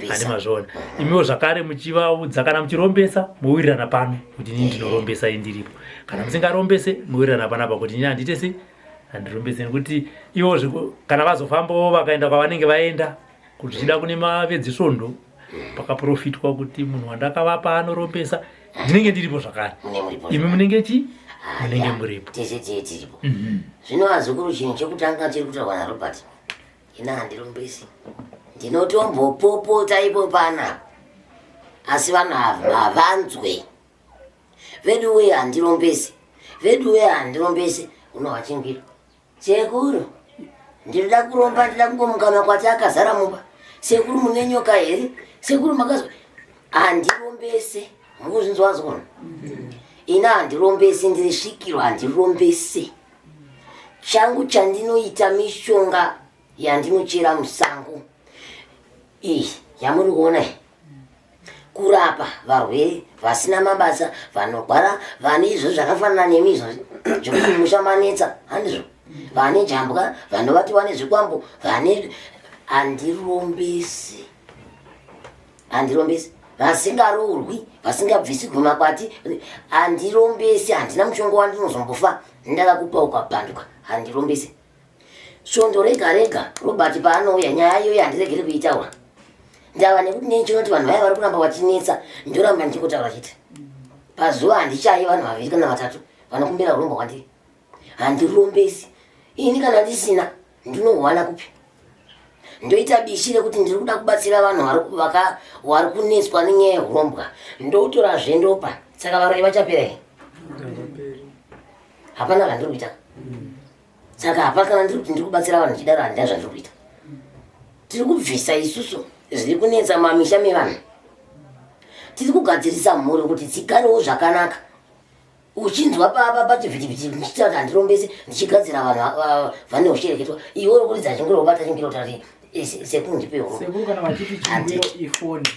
handi mazvona imiwo zvakare muchivaudza kana muchirombesa mowirirana pano kuti ini ndinorombesa indiripo kana musingarombese mowirirana panapa kuti ini handite se handirombese nekuti iwo kana vazofambawo vakaenda kwavanenge vaenda kuti zvichida kune mavedzisvondo pakaprofitwa kuti munhu wandakavapa anorombesa ndinenge ndiripo zvakare imi munenge munenge muripo tese tiripo zvino vazukuru chinhu chekutanga chiri kutaurwa narobert ina handirombesi ndinotombopopota ipo panapa asi vanhu havanzwe vedu weye handirombesi unovachingiro sekuru ndinoda kuromba ndida kungomuka makwati akazara mumba sekuru mune nyoka here sekuru makazwa handirombese mukuzvinzwazvona ina handirombese ndirisvikirwa handirombese changu chandinoita mishonga yandinochera musango iyi yamuri kuona kurapa varwere vasina mabasa vanorwara vane izvo zvakafanana nemizvo zvekuti mushamanetsa handizvo vane jambwa vanovati vane zvikwambo vane handirombese vasingaroorwi vasingabvisirwi makwati handirombese handina mushonga wandinozombofa ndakakupa ukapanduka handirombese svondo rega rega robert paanouya nyaya iyoyo handiregere kuitaura ndava nekuti nechinoti vanhu vaya vari kuramba vachinetsa ndoramba ndichikotaura chiti pazuva handichayi vanhu vaviri kana vatatu vanokumbira urombo kwandiri handirombesi ini kana ndisina ndinowana kupi ndoita bishire kuti ndiri kuda kubatsira vanhu vari kuneswa nenyaya yehurombwa ndotora zvendopa saka varoyi vachapera here hapana vandiri kuita saka hapana kana ndiri kuti ndiri kubatsira vanhu chidaro handina zvandiri kuita tiri kubvisa isusu zviri kunetsa mamisha mevanhu tiri kugadzirisa mhuri kuti dzigarewo zvakanaka uchinzwa papa pachivhitivhiti ndichita kuti handirombese ndichigadzira vanhu vane ushereketwa iwe uri kuridza chingiro ubata chingiro tati sekuru ndipewo sekuru kana vachiti chingiro ifoni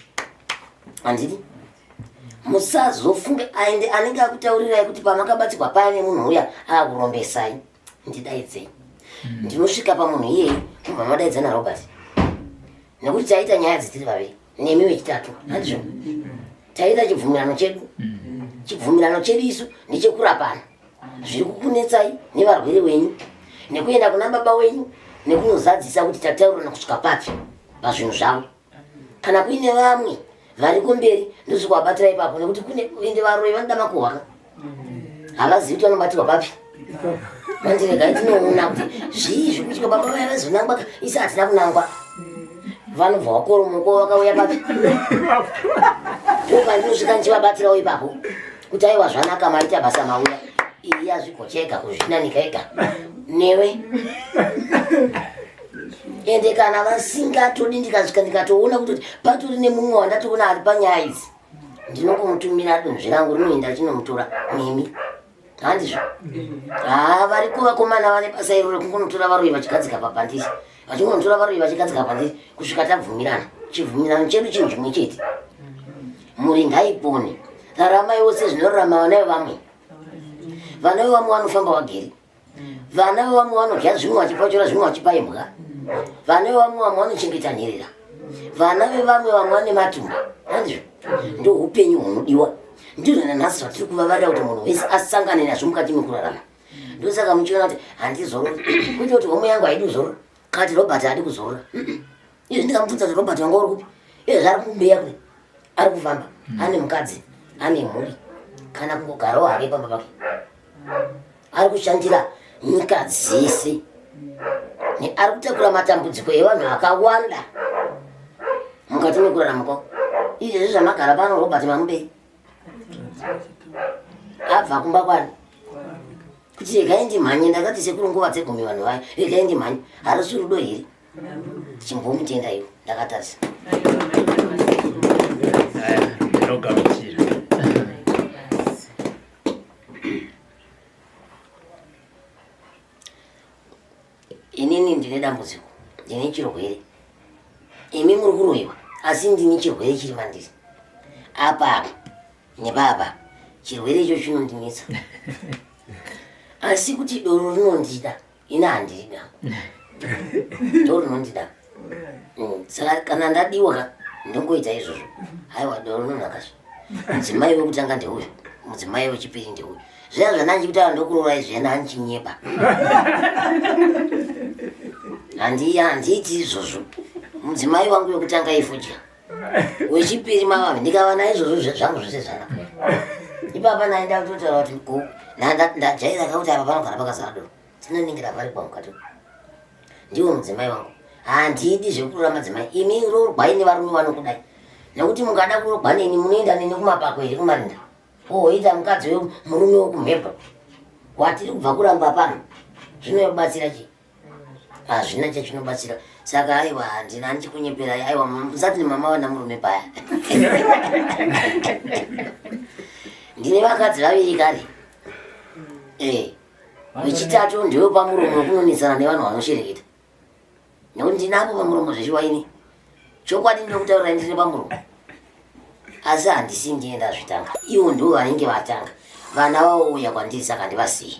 handiti musazofunge aende anenge akutaurirai kuti pamakabatsirwa paya nemunhu uya akurombesai ndidaidzei ndinosvika pamunhu iyeye kubva madaidzana Robert nekuti taita nyaya dzitiri vaviri nemi wechitatu handizvo taita chibvumirano chedu isu nechekurapana zviri kukunetsai nevarwere wenyu nekuenda kuna baba wenyu nekunozadzisa kuti tataurirana kusvika papi pazvinhu zvavo kana kuine vamwe vari kumberi ndozvikuvabatira ipapo nekuti kune ende varoyi vanoda makuhwaka havazivi kuti vanobatirwa papi mandiregai tinoona kuti zvii zvekutya baba vaya vazonangwa isi hatina kunangwa vanobva vakoromoko vakauya papi ndokandinozvika ndichivabatirawo ipapo kuti aiwa zvanaka maita basa mauya iyi yazvigocheka kuzvinanika ega newe ende kana vasingatodi ndikasvika ndikatoona kuti patori nemumwe wandatoona ari panyaya idzi ndinokomutumira dunhu zvirangu rinoenda chinomutora mimi handizvo variko vakomana vane basa iro rekungonotora varoyi vachigadzika papandisi vachingonotora varoyi vachigadzika pandisi kusvika tabvumirana chibvumirano chedu chinhu chimwe chete muri ngaipone raramai wose zvinorarama vana vevamwe vana vevamwe vanofamba vageri vana vevamwe vanodya zvimwe vachipachora zvimwe vachipa imbwa vana vevamwe vamwe vanochengeta nherera vana vevamwe vamwe vane matumba handizvo ndo upenyu hunodiwa ndizvo nanhasi zvatiri kuvavarira kuti munhu wese asangane nazvo mukati mekurarama ndosaka muchiona kuti handizorori kuti kuti homo yangu haidi kuzorora kati Robert haadi kuzorora izvi ndikamubvunza kuti Robert wanga uri kupi izvi ari kumbeya kure ari kufamba ane mukadzi ane mhuri kana kungogarawo hake pamba pake ari kushandira nyika dzese ari kutakura matambudziko evanhu akawanda mukati mekurarama kwavo izvezvi zvamagara pano Robert mamubei abva kumba kwani kuti regai ndimhanye ndakati sekuru nguva dzegumi vanhu vayo regai ndimhanye harisi rudo hiri chimbomutenda iwo ndakatarisa ndinogamuchira inini ndine dambudziko ndine chirwere imi muri kuroyiwa asi ndine chirwere chiri mandiri apa nepapa chirwere icho chinondinetsa asi kuti doro rinondida ina handirida doro rinondida saka kana ndadiwa ndongoita izvozvo aiwa doro rinonakazvo mudzimai wekutanga ndeuyu mudzimai wechipiri ndeuyu zviya zvandandichikutaura ndokurorai zviya ndanichinyepa handiiti izvozvo mudzimai wangu wekutanga ifudya wechipiri mavave ndikava naizvozvo zvangu zvose zvanaka ipapa naenda kutotaura kuti ndajaira kauti apa panogara pakazara doro tinoningira vari kwamukati ndiwo mudzimai wangu handidi zvekurora madzimai imi rorwai nevarume vanokudai nekuti mukada kurogwa neni munoenda neni kumapako here kumarinda oita mukadzi wemurume wokumhepo watiri kubva kuramba pano zvinobatsira chii hazvina chachinobatsira saka aiwa handina ndichikunyeperai aiwa musati nemama wana murume paya ndine vakadzi vaviri kare wechitatu ndiwe pamuromo wekunonisana nevanhu vanoshereketa nekuti ndinapo pamuromo zvechiwaini chokwadi ndinokutaurirai ndine pamuromo asi handisi ndienda zvitanga ivo ndivo vanenge vatanga vana vauya kwandiri saka ndivasiye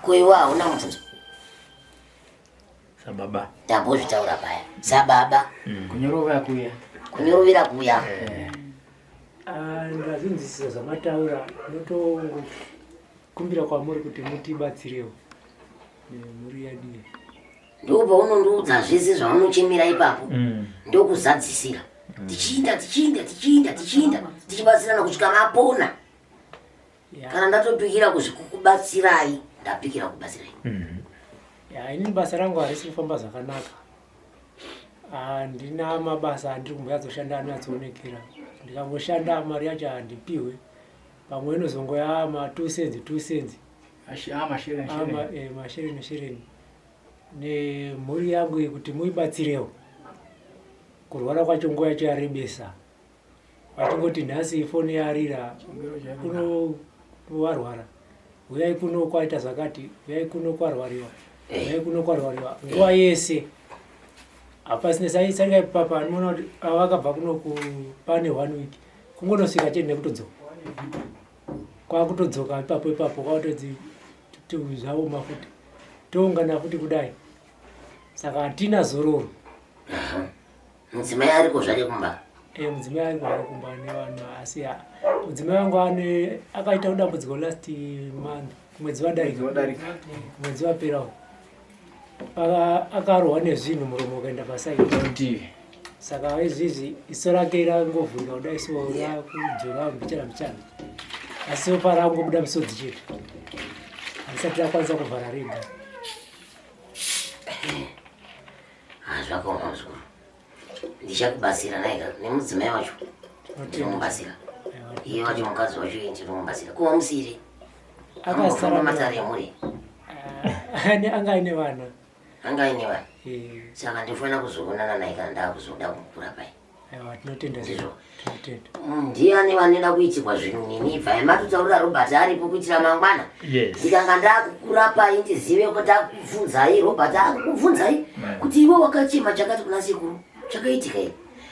koiwa hauna mubvunzo sababa ndambozvitaura paya sababa kunyorovera kuya ndazinzisisa zvamataura ndotokumbira kwamuri kuti mutibatsirewo muri yadii ndopaunondiudza zvese zvaunochemera ipapo ndokuzadzisira tichinda tichibatsirana kusvika mapona kana ndatopikira kubatsirai ndapikira kubatsirai Ini basa rangu harisi kufamba zvakanaka. Handina mabasa andiri kumboyazoshanda anoyatsoonekera. Ndikangoshanda mari yacho handipiwe. Pamwe inozongoya ma2 cents. Mashereni. Nemhuri yangu kuti muibatsirewo. Kurwara kwacho nguva yacho yarebesa. Watingoti nhasi ifoni yarira warwara. Uyai kuno kwaita zakati, uyai kuno kwarwariwa. Uyai kuno kwarwariwa. Nguva yese. Apasine sanga papa anoona kuti avakabva kuno pane 1 week. Kungonosvika chete nekutodzoka. Kwakutodzoka ipapo kwakutodzi zvavo mafuta. Toungana futi kudai. Saka hatina zororo. Mudzimai ariko zvake kumba. Mudzimai ariko kumba nevanhu asi mudzimai wangu akaita dambudziko last month mwedzi wadarika. Mwedzi waperawo. Akarohwa nezvinhu muromo ukaenda pasaidi. Saka izvizvi iso rake rangovhurika kudai so rakujora mbichana. Asi ropa rangobuda misodzi chete. Handisati rakwanisa kuvhara rega. Zvakaoma zvikuru. Ndichakubatsira naika nemudzimai wacho. Ndinomubatsira. Iye wacho mukadzi wacho ndinomubatsira. Kuva musiri. Akasara matari emhuri. Anga aine vana. Saka ndinofanira kuzoonana naye kana ndakuzoda kukura pai. Tinotenda ndizvo. Ndiani vanenda kuitirwa zvinhu nini bvai matutaurira Robert aripo kuitira mangwana. Ndikanga ndakukura pai ndizive kuti akubvunzai Robert akubvunzai kuti iwe wakachema chakati kuna sekuru chakaitika here.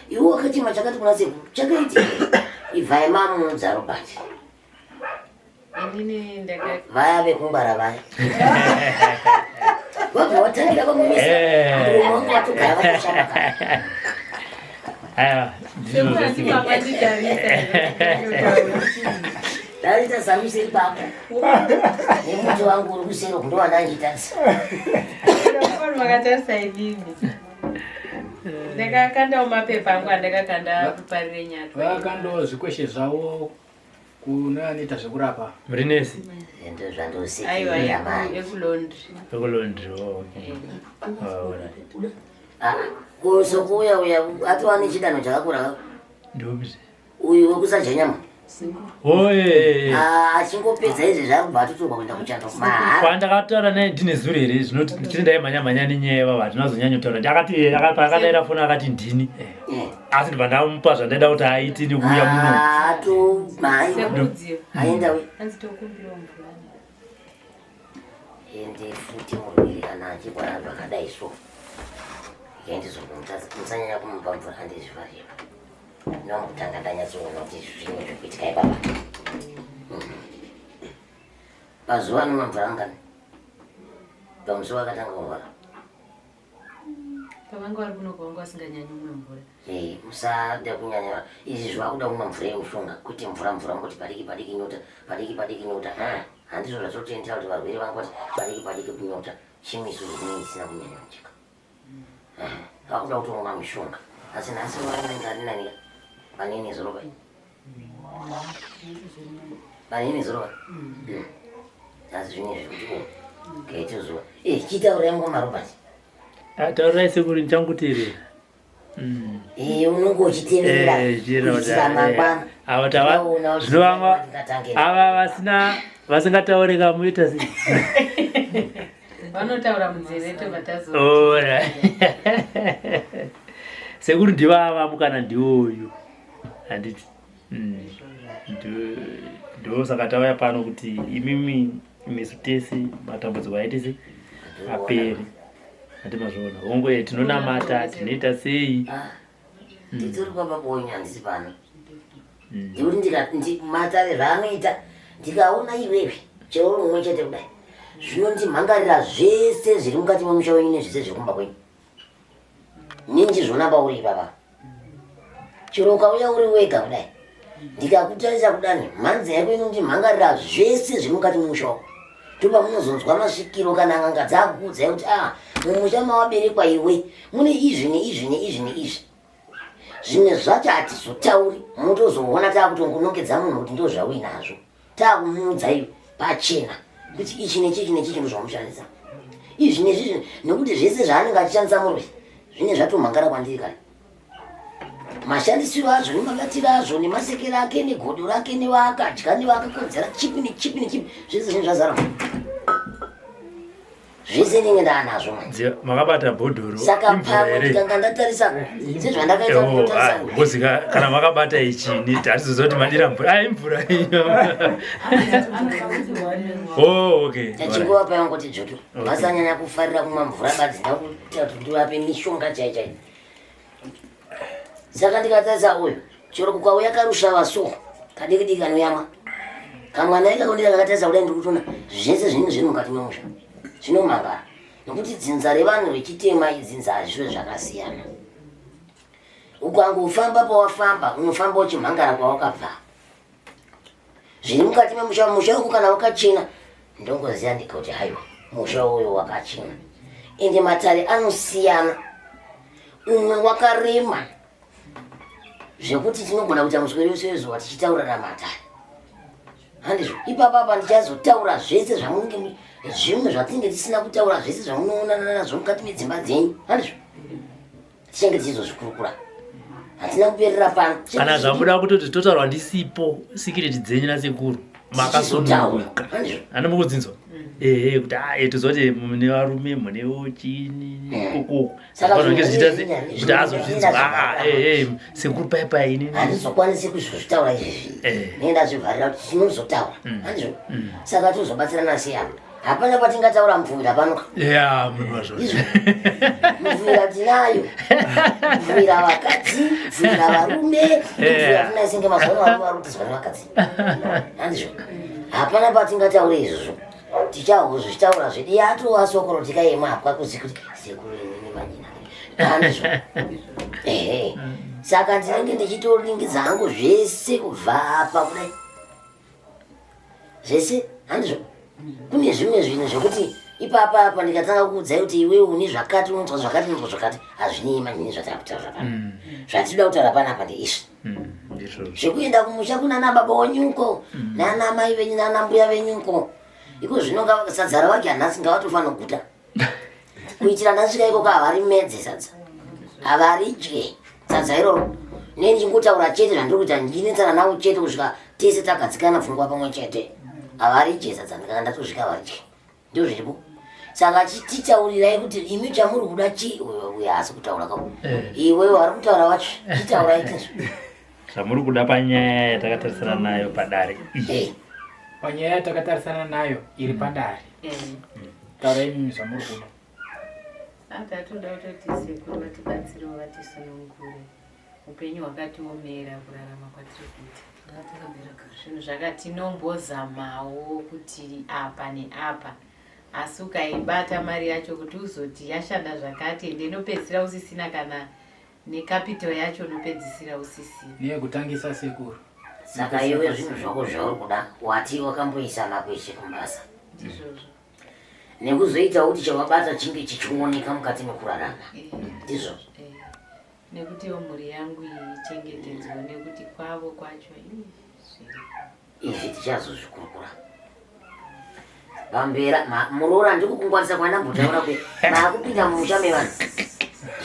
Iwe wakachema chakati kuna sekuru chakaitika here. Ibvai mamuudza Robert. Vaya vekungwara vaya. Wabva watangira kwamumisa. Wangu watogara vachoshamaka. Darita samusiri pako. Nemuti wangu uri kusero kundowananjitasa. Makatarisa ivivi. Ndakakanda mapepa angu andakakanda kuparire nyato. Vakando zvikweshe zvavo kuna anoita zvekurapa. Muri nesi? Ndo zvandosiki. Aiwa ekulondri. Kusokuya atova nechidano chakakura. Ndokuti Uyu wekusadya nyama. Achingopedza izvi zvakubva atotorwa kuenda kuchando. Pandakataura naye ndine zuro here zvinoti ndichiri ndaimhanya nenyaya vava hatinazonyanya kutaura. Ndakati pakadaira foni akati ndini. Asi ndibva ndamupa zvandaida kuti aiti nekuuya muno. Aenda we. Ende futi muviri kana achibwana zvakadai so. Musanyanya kumupa mvura handizvivarira. Nomutanga ndanyatsoona kuti zvimwe zvikuitika ipapa. Pazuva nomwa mvura angani. Pamusi wakatanga kurwara. Pavanga vari kuno kwanga vasinganyanyi kumwa mvura. Musada kunyanya izvi zvakuda kumwa mvura yemushonga kuti mvura ngoti padiki nyota. Handizvo zvazotendera kuti varwere vangoti padiki kunyota. Chimiso zvinenge zvisina kunyanya kucheka. Vakuda kutomwa mishonga. Asi nhasi vanenge arinanika. Panini zoroba. Asi zvinezvi kuti kaitozuva. Chitaura ngoma Robert. Taurirai sekuru nichanguteerera. Unonge uchiteerera. Zvinovanga ava vasingataurika muita sei. Vanotaura munzeve tobatazo. Sekuru ndivava mukana ndiwoyu. Handiti. Ndosaka tauya pano kuti imisu tese matambudziko aitese apere. Hatimazviona. Hongu tinonamata tinoita sei. Nditori baba boy handisi pano. Ndikuti matare zvaanoita ndikaona iwewe chero mumwe chete kudai. Zvinondimhangarira zvese zviri mukati memusha wenyu nezvese zvekumba kwenyu. Ninji zvona pauri baba. Chero ukauya uri wega kudai. Ndikakutarisa kudani mhanza yako inondimhangarira zvese zviri mukati memusha wako. Toba munozonzwa masvikiro kana n'anga dzakukuudza kuti mumusha mawaberekwa iwe mune izvi. Zvimwe zvacho hatizotauri mutozoona takutongonongedza munhu kuti ndo zvauinazvo. Takumuudza iwe pachena kuti ichi nechi ndozvamushandisa. izvi nekuti zvese zvaanenge achishandisa murume zvine zvatomhangara kwandiri kare. Mashandisiro azvo nemabatiro azvo nemasekero ake negodo rake nevaakadya nevaakakodzera chipi nechipi zvese zvine zvazara zvese ndinge ndaanazvo makabata bhodhoro. Saka pamwe ndikanga ndatarisa sezvandakaita kutarisa kana makabata ichini hatizozoti madira mvura imvura iyo. Okay. Tachingova payangoti dzvoto vasanyanya kufarira kumwa mvura badzi ndakuti ndivape mishonga chaichai. Saka ndikatarisa uyu chero kukauya karushava so kadiki kanoyamwa kamwana ikakondira kakatarisa kudai ndikutona zvese zvinenge zviri mukati memusha zvinomangara nokuti dzinza revanhu vechitema idzinza hazviwe zvakasiyana. Ukangofamba pawafamba unofamba uchimhangara kwawakabva. Zviri mukati memusha uku kana wakachena ndongoziva ndikauti haiwa musha uyu wakachena ende matare anosiyana. Umwe wakarema zvekuti tinogona kuita muswero wese wezuva tichitaura namatare handizvo. Ipapapa ndichazotaura zvese zvamunenge zvimwe zvatinenge tisina kutaura zvese zvamunoonana nazvo mukati medzimba dzenyu handizvo tichange tichizozvikurukura hatina kuperera pano. Kana zvamuda kutoti totaurwa ndisipo sikireti dzenyu nasekuru makasotaurika anomukudzinzwa kuti tizoti mune varume munewo chini koko saka zviita azozvinzwa sekuru paipai ini handizokwanisi kuzozvitaura izvi nenda zvivharira kuti tinozotaura handizvo. Saka tozobatsirana seapa hapana patingataura mvura pano. Mvura tinayo, mvura vakadzi, mvura varume, mvura tinaisenge mazuva ano varutizwa nevakadzi handizvo. Hapana patingataura izvozvo tichazozvitaura zvedi yatowasokoro tikaema hapwa kuzi kuti sekuru inini manyina handizvo. Saka ndinenge ndichitoringidza hangu zvese kubva apa kudai zvese handizvo. Kune zvimwe zvinhu zvokuti ipapa ndikatanga kukuudzai kuti iwewe une zvakati unonzwa zvakati unonzwa zvakati hazvinei manyini zvatava kutaura pano. Zvatinoda kutaura panapa ndeizvi zvekuenda kumusha kuna nababa wenyuko nana mai venyu nana mbuya venyuko iko zvinonga sadza ravake hanhasi ngavatofanira kuguta kuitira ndasvika ikoko havari medze sadza havaridye sadza iroro. Ne ndichingotaura chete zvandiri kuita ndinetsana navo chete kusvika tese tagadzikana pfungwa pamwe chete havari sadza ndikanga ndatosvika havari ndio zviripo. Saka titaurirai kuti imi chamuri kuda chi uyo haasi kutaura kako iwewe vari kutaura wacho titaurai tizvo zvamuri kuda panyaya yatakatarisana nayo padare. Panyaya yatakatarisana nayo iri padare taurai imi zvamuri kuda. Angatoda kutoti sekuru vatibatsirewo vatisunungure upenyu hwakatiomera kurarama kwatiri kuita. Zvinhu zvakatinombozamawo kuti apa neapa asi ukaibata mari yacho kuti uzoti yashanda zvakati ende inopedzisira usisina kana nekapito yacho unopedzisira usisina neyekutangisa sekuru. Saka iwe zvinhu zvako zvauri kuda wati wakamboisa makweshe kumbasa ndizvozvo nekuzoita kuti chavabata chinge chichioneka mukati mekurarama ndizvo. Nekutiwo mhuri yangu ichengetedzwe nekuti kwavo kwacho izvi tichazozvikurukura pambera muroora ndikukungwanisa kwanambotaura kwe maakupinda mumusha mevanhu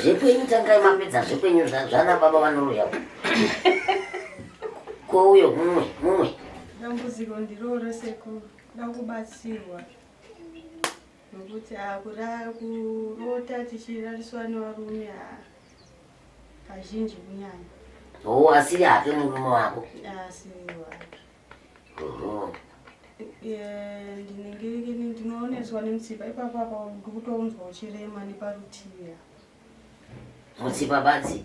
zvekwenyu tangai mapedza zvekwenyu zvana baba vanoroyawo kwouyo mumwe dambudziko ndiroro sekuru ndakubatsirwa nokuti kurota tichirariswa nevarume kazhinji kunyanya asiri hake murume wako asiri wake ndinoonedzwa nemutsipa ipapapa ndikutounzwa uchirema neparutivi mutsipa badzi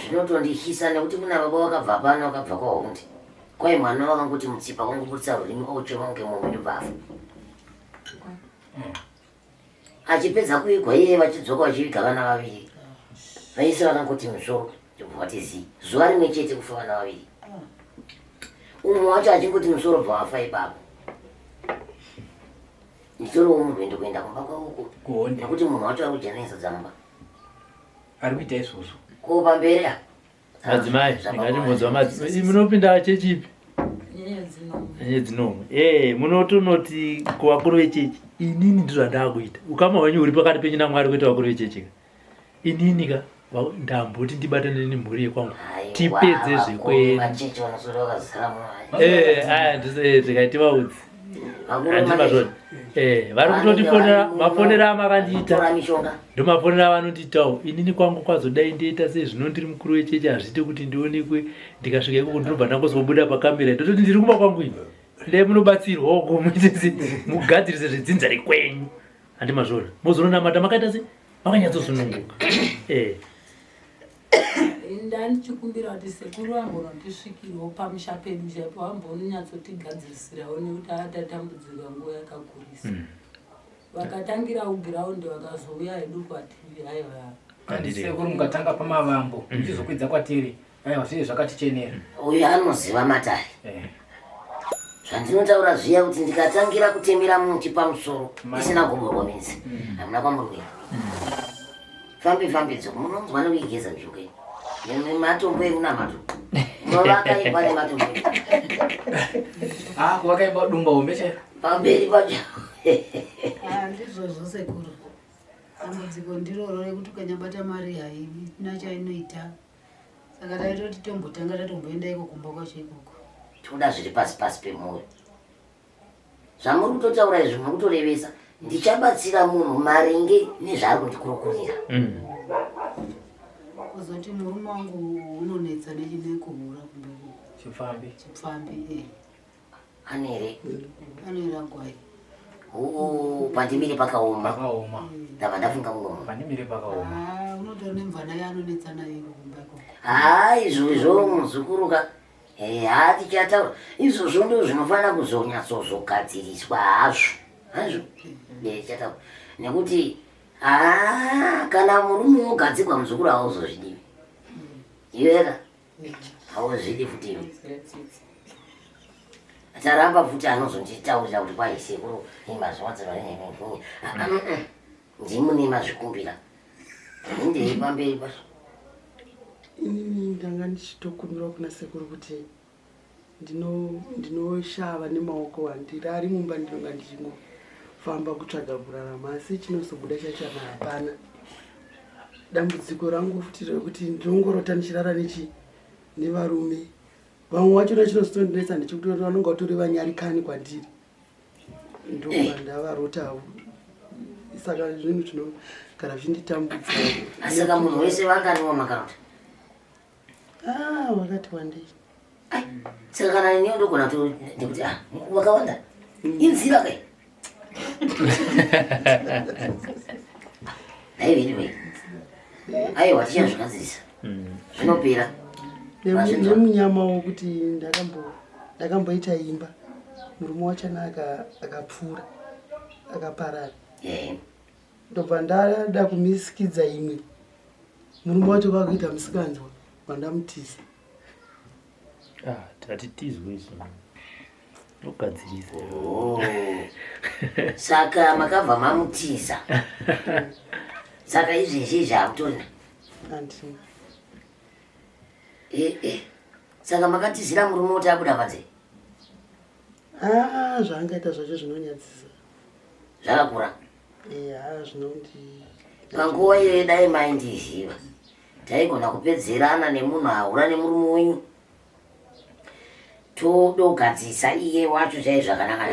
zvinotondihisa nekuti kuna baba wakabva pano wakabva kwaundi kwai mwana wakangoti mutsipa wangobudisa rurimi kwauchema kunge mumwe bafu achipedza kuigwa iye vachidzoka vachiviga vana vaviri vaise vakangoti musoro vatizivi zuva rimwe chete kufa vana vaviri umwe wacho achingoti musoro bva wafa ipapo nditoriwo munhu ende kuenda kumba kwauko nekuti munhu wacho ari kujenesa dzamba ari kuita izvozvo ko pamberi madzimai ndingatimbodzwa madzimai munopinda chechipi? Nyedzinomwe. Munotonoti kuvakuru vechechi inini ndizvo ndakuita ukama wenyu uri pakati penyu naMwari kuita wakuru wechecheka inini ka ndamboti ndibatane nemhuri yekwangu tipedze zvikwenyu ndizvo udzi andimazvoni vari kutotifonera mafonera amakandiita ndomafonera avanondiitawo inini kwangu kwazodai ndoita sei zvino ndiri mukuru wecheche hazviite kuti ndionekwe ndikasvika ikoko ndinobva ndangozobuda pakamera ndototi ndiri kumba kwangu ini ndai munobatsirwawo komuitese mugadzirise zvedzinza rekwenyu andimazvona mozononamata makaita sei makanyatsosununguka ndanichikumbira kuti sekuru vambona ndisvikirewo pamusha pedu chaipo vambononyatsotigadzirisirawo nekuti atatambudzika nguva yakakurisa vakatangira kugiraundi vakazouya hedu kwatiri aiwa sekuru mukatanga pamavambo muchizokwidza kwatiri aiwa zvii zvakatichenera uyu anoziva matai zvandinotaura zviya kuti ndikatangira kutemera muti pamusoro isina gomborwa midzi hamuna kwamurwira fambidzo munonzwa nekuigeza mishonga ino matombo emuna matombo novakaimba nematombo kuvakaimba dumba hombe pamberi pacho handizvozvo sekuru dambudziko ndiroro rekuti ukanyabata mari haina chainoita saka taitoti tombotanga tatomboenda iko kumba kwacho ikoko toda zviri pasi pasi pemwoyo zvamuri kutotaura izvi mukutorevesa ndichabatsira munhu maringe nezvaari kundikurukurira kuzoti murume wangu unonetsa nechinekuhura kumbeko chipfambi anere anoera gwai pandimire pakaoma ndabva ndafunga unotori nemvana yaanonetsa nayo kumbeko izvozvo muzukuruka tichataura izvozvo ndo zvinofanira kuzonyatsozogadziriswa hazvo chataura nekuti kana murume ugadzirwa muzukuru hauzozvidivi iveka hauzvidi futi iwe taramba futi anozonditaurira kuti kwaisekuru imazviwadzirwa ndimunema zvikumbira indei pamberi pacho inini ndanga ndichitokumbira kuna sekuru kuti ndinoshava nemaoko handirari mumba ndinonga ndichingofamba kutsvaga kurarama asi chinozobuda chachana hapana dambudziko rangu futi rekuti ndinongorota ndichirara nevarume vamwe wachona chinozotondinetsa ndechikuti vanonga utori vanyarikani kwandiri ndomba ndavarota saka zvinhu zvinogara zvinditambudza asaka munhu wese vanganiwa makarota wakati wandei saka kana nini ndogona ndikuti wakawanda inzira kai aiweniwe aiwa tichazvikadzirisa zvinopera nemunyama wokuti ndakamboita imba murume wachana akapfuura akaparara ndobva ndada kumisikidza imwe murume wacho kwakuita musikanzwa vandamutiza tatitizwe izvo ogadzirisa saka makabva mamutiza saka izvezvi zvakutorina andina saka makatizira murume kuti abuda panze zvaangaita zvacho zvinonyadzisa zvakakura zvinondi panguva iyoyo dai maindiziva taigona kupedzerana nemunhu aura nemurume wenyu todogadzisa iye wacho chai zvakanaka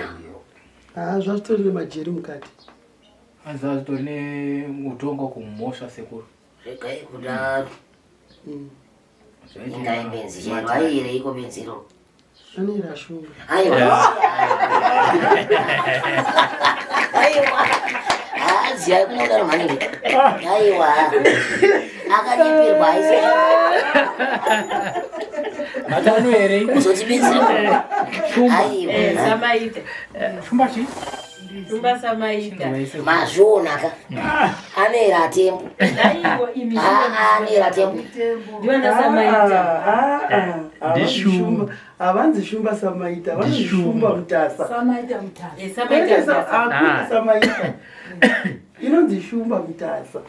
nao zvazvitori nemajeri mukati azvitori nemutongo kumhosva sekuru regai kudaro ingai benzi chero aireiko benziro anera shumba aziva kunodaro maningi aiwa akanyepirwa aise matano here kuzotibenzira samaita shumba chi shumba samaita mazvionaka anera atembo anera atembo ndiwana samaita ndishumba havanzi shumba samaita vanzi shumba mutasa samaita samaita inonzi shumba mutasa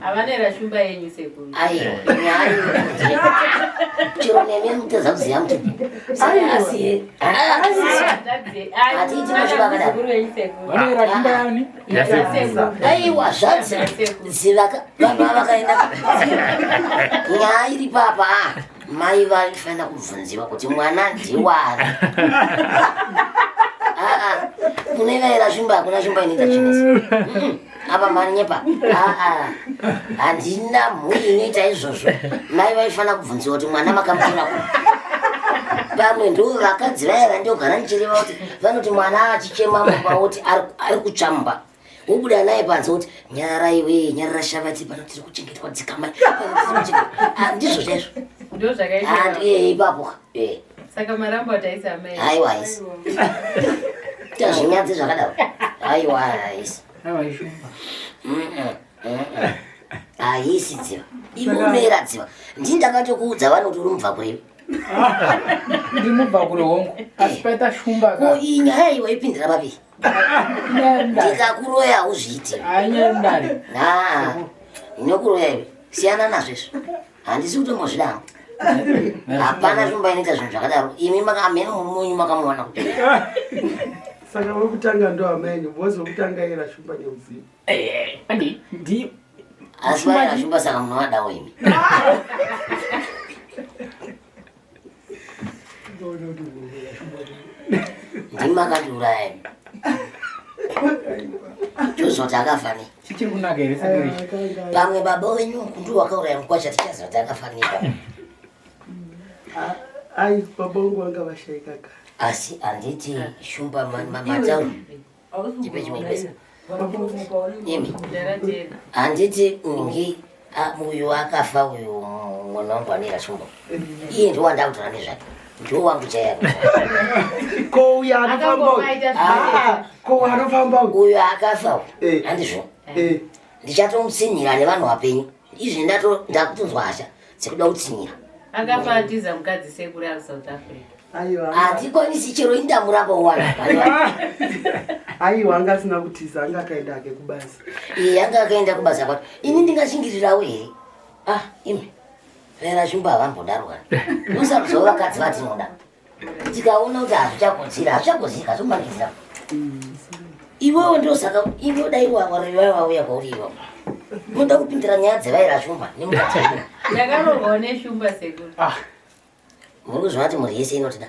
Avanera shumba yenyu sekuru. Aiyo, nyari. Chiro neme mutazakuziya kuti. Asi. Ati tinashuba kada. Vanera shumba yani? Aiwa, zvanzi. Zivaka vanhu vakaenda. Nyari papa. Mai vaifanira kubvunziwa kuti mwana ndiwani. Kunevaira shumba hakuna shumba inoita chinesi. Apa manyepa. Handina mhuri inoita izvozvo. Mai vaifanira kubvunziwa kuti mwana makamutora ku. Vamwe ndo vakadzi vaya vandogara ndichireva kuti vanoti mwana achichema mumba kuti ari kutsvamba. Wobuda naye panze kuti nyara iwe nyara shavati pano tiri kuchengetwa dzikamai. Ndizvo chaizvo. Ndo zvakaita. Ipapo. Saka marambo ataisa mai. Aiwa isi. Tazvinyadzi zvakadaro. Aiwa isi. Aiwa ishumba. Aisi dziva. Imumera dziva. Ndindakatokuudza vanoti uri mubva kurevi. Ndimubva kure hongu. Asi paita shumba ka. Inyaya iwe ipindira papi. Ndikakuroya hauzviiti. Anyandari. Inokuroya iwe. Siyana nazvo izvo. Handisi kutombozvidamo. Hapana shumba inoita zvinhu zvakadaro. Imi makamheni munyu makamuwana kuti. Saka wekutanga ndo ameni, bozi wekutanga ira shumba neuzivi. Ndi. Asi vaira shumba saka munovadawo imi. Ndimakandiuraya imi. Chozoti akafanira. Chichiri kunaka here sekuru. Pamwe baba wenyu kundu wakauraya mukwacha tichazoti akafanira. Ai, baba wangu wanga vashaikaka. Asi handiti shumba matauro. Chipe chimwe besa. Imi. Handiti ungi uyu akafa uyu mwana wangu anera shumba. Iye ndiwo wandautora nezvake. Ndiwo wangu chaya. Ko uyu anofamba. Ko anofamba. Uyu akafa uyu. Handizvo. Ndichatomutsinyira nevanhu vapenyu. Izvi ndakutonzwa hasha dzekuda kutsinyira. Akafa atiza mukadzi sekuru ari South Africa. Hatikwanisi chero indamurapa uwana. Aiwa anga asina kutiza, anga akaenda hake kubasa. Anga akaenda kubasa kwacho. Ini ndingashingirirawo here. Imi. Vera shumba havambodaro kana. Musakuzova vakadzi vatinoda. Tikaona kuti hazvichakodzera somanikisa. Iwewo ndo saka inoda iwauya kwauri iwawo. Munoda kupindira nyaya dzevaira shumba nemukadzi. Yakarohwa neshumba sekuru. Muri kuzvona kuti mhuri yese inotida.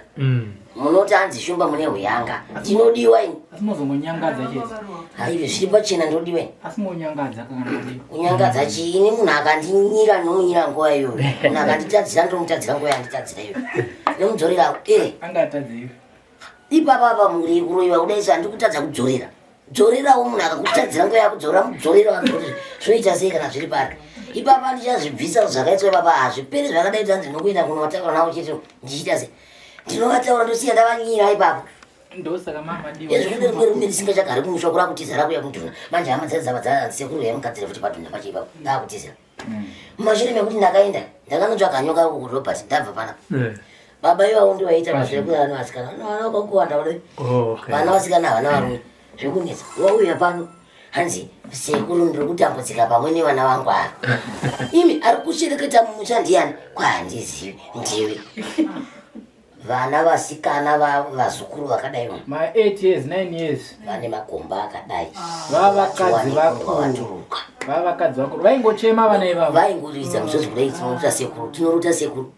Munoti hanzi shumba mune huyanga. Tinodiwa ini. Asi mozongonyangadza chete. Haive zviri pachena ndodiwa ini. Asi monyangadza kana kudii. Kunyangadza chini munhu akandinyira nomunyira nguva iyoyo. Munhu akanditadzira ndomutadzira nguva yanditadzira iyoyo. Nemudzorera angatadzira. Ipapa mhuri kuroiwa kudaisa handikutadza kudzorera. Dzorerawo munhu akakutadzira nguva yakudzora mudzorera kuti zvoita sei kana zviri pari. Ipapa ndichazvibvisa zvakaitwa ipapa hazviperi zvakadai kuti ndinokuenda kunovataura navo chete ndichita sei. Ndinovataura ndosiya ndavanyira ipapo. Ndosaka mama ndiwo. Ezvinoda rimwe rumwe risingachagari kumusha kuri akutizira kuya kudhuna. Manje hama dzadzava sekuru yamugadzira futi padhuna pachipa ndakutizira. Mumashure mekuti ndakaenda ndakandotsvaga nyoka kuRobert ndabva pana. Baba iwawo ndiwo aita mazviri kuti vana vasikana. Vana vakakuwanda kudai. Vana vasikana havana varume. Zvekunetsa. Wauya pano. Hanzi sekuru ndiri kutambudzika pamwe nevana vangu ava. Imi ari kuchereketa mumusha ndiani? Kwahandizivi ndiwe. Vana vasikana vazukuru vakadai ma 8 years 9 years vane makomba akadai. Vavakadzi vakuru. Vavakadzi vakuru vaingochema vana ivavo. Vaingoridza musodzi kudai tinoruta sekuru, tinoruta sekuru.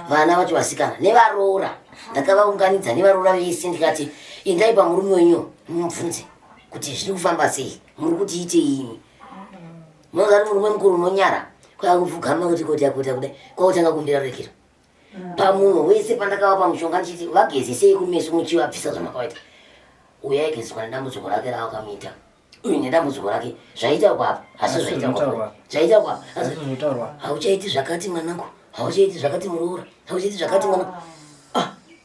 Vana vacho vasikana nevaroora. Ndakavaunganidza nevaroora vese ndikati endai pamurume wenyu mumubvunze kuti zviri kufamba sei. Muri kuti itei imi. Munogari murume mukuru unonyara. Kwakuvhugama kuti kota kudai. Kwautanga kumbira rekera. Pamunhu wese pandakava pamushonga ndichiti vagezesei kumeso muchivabvisa zvamakaita. Uya igezeswa nedambudziko rake raakamuita. Uyu nedambudziko rake zvaita kwapa asi zvaita kwapa. Zvaita kwapa. Hauchaiti zvakati mwanangu. Hauchaiti zvakati muroora. Hauchaiti zvakati mwanangu.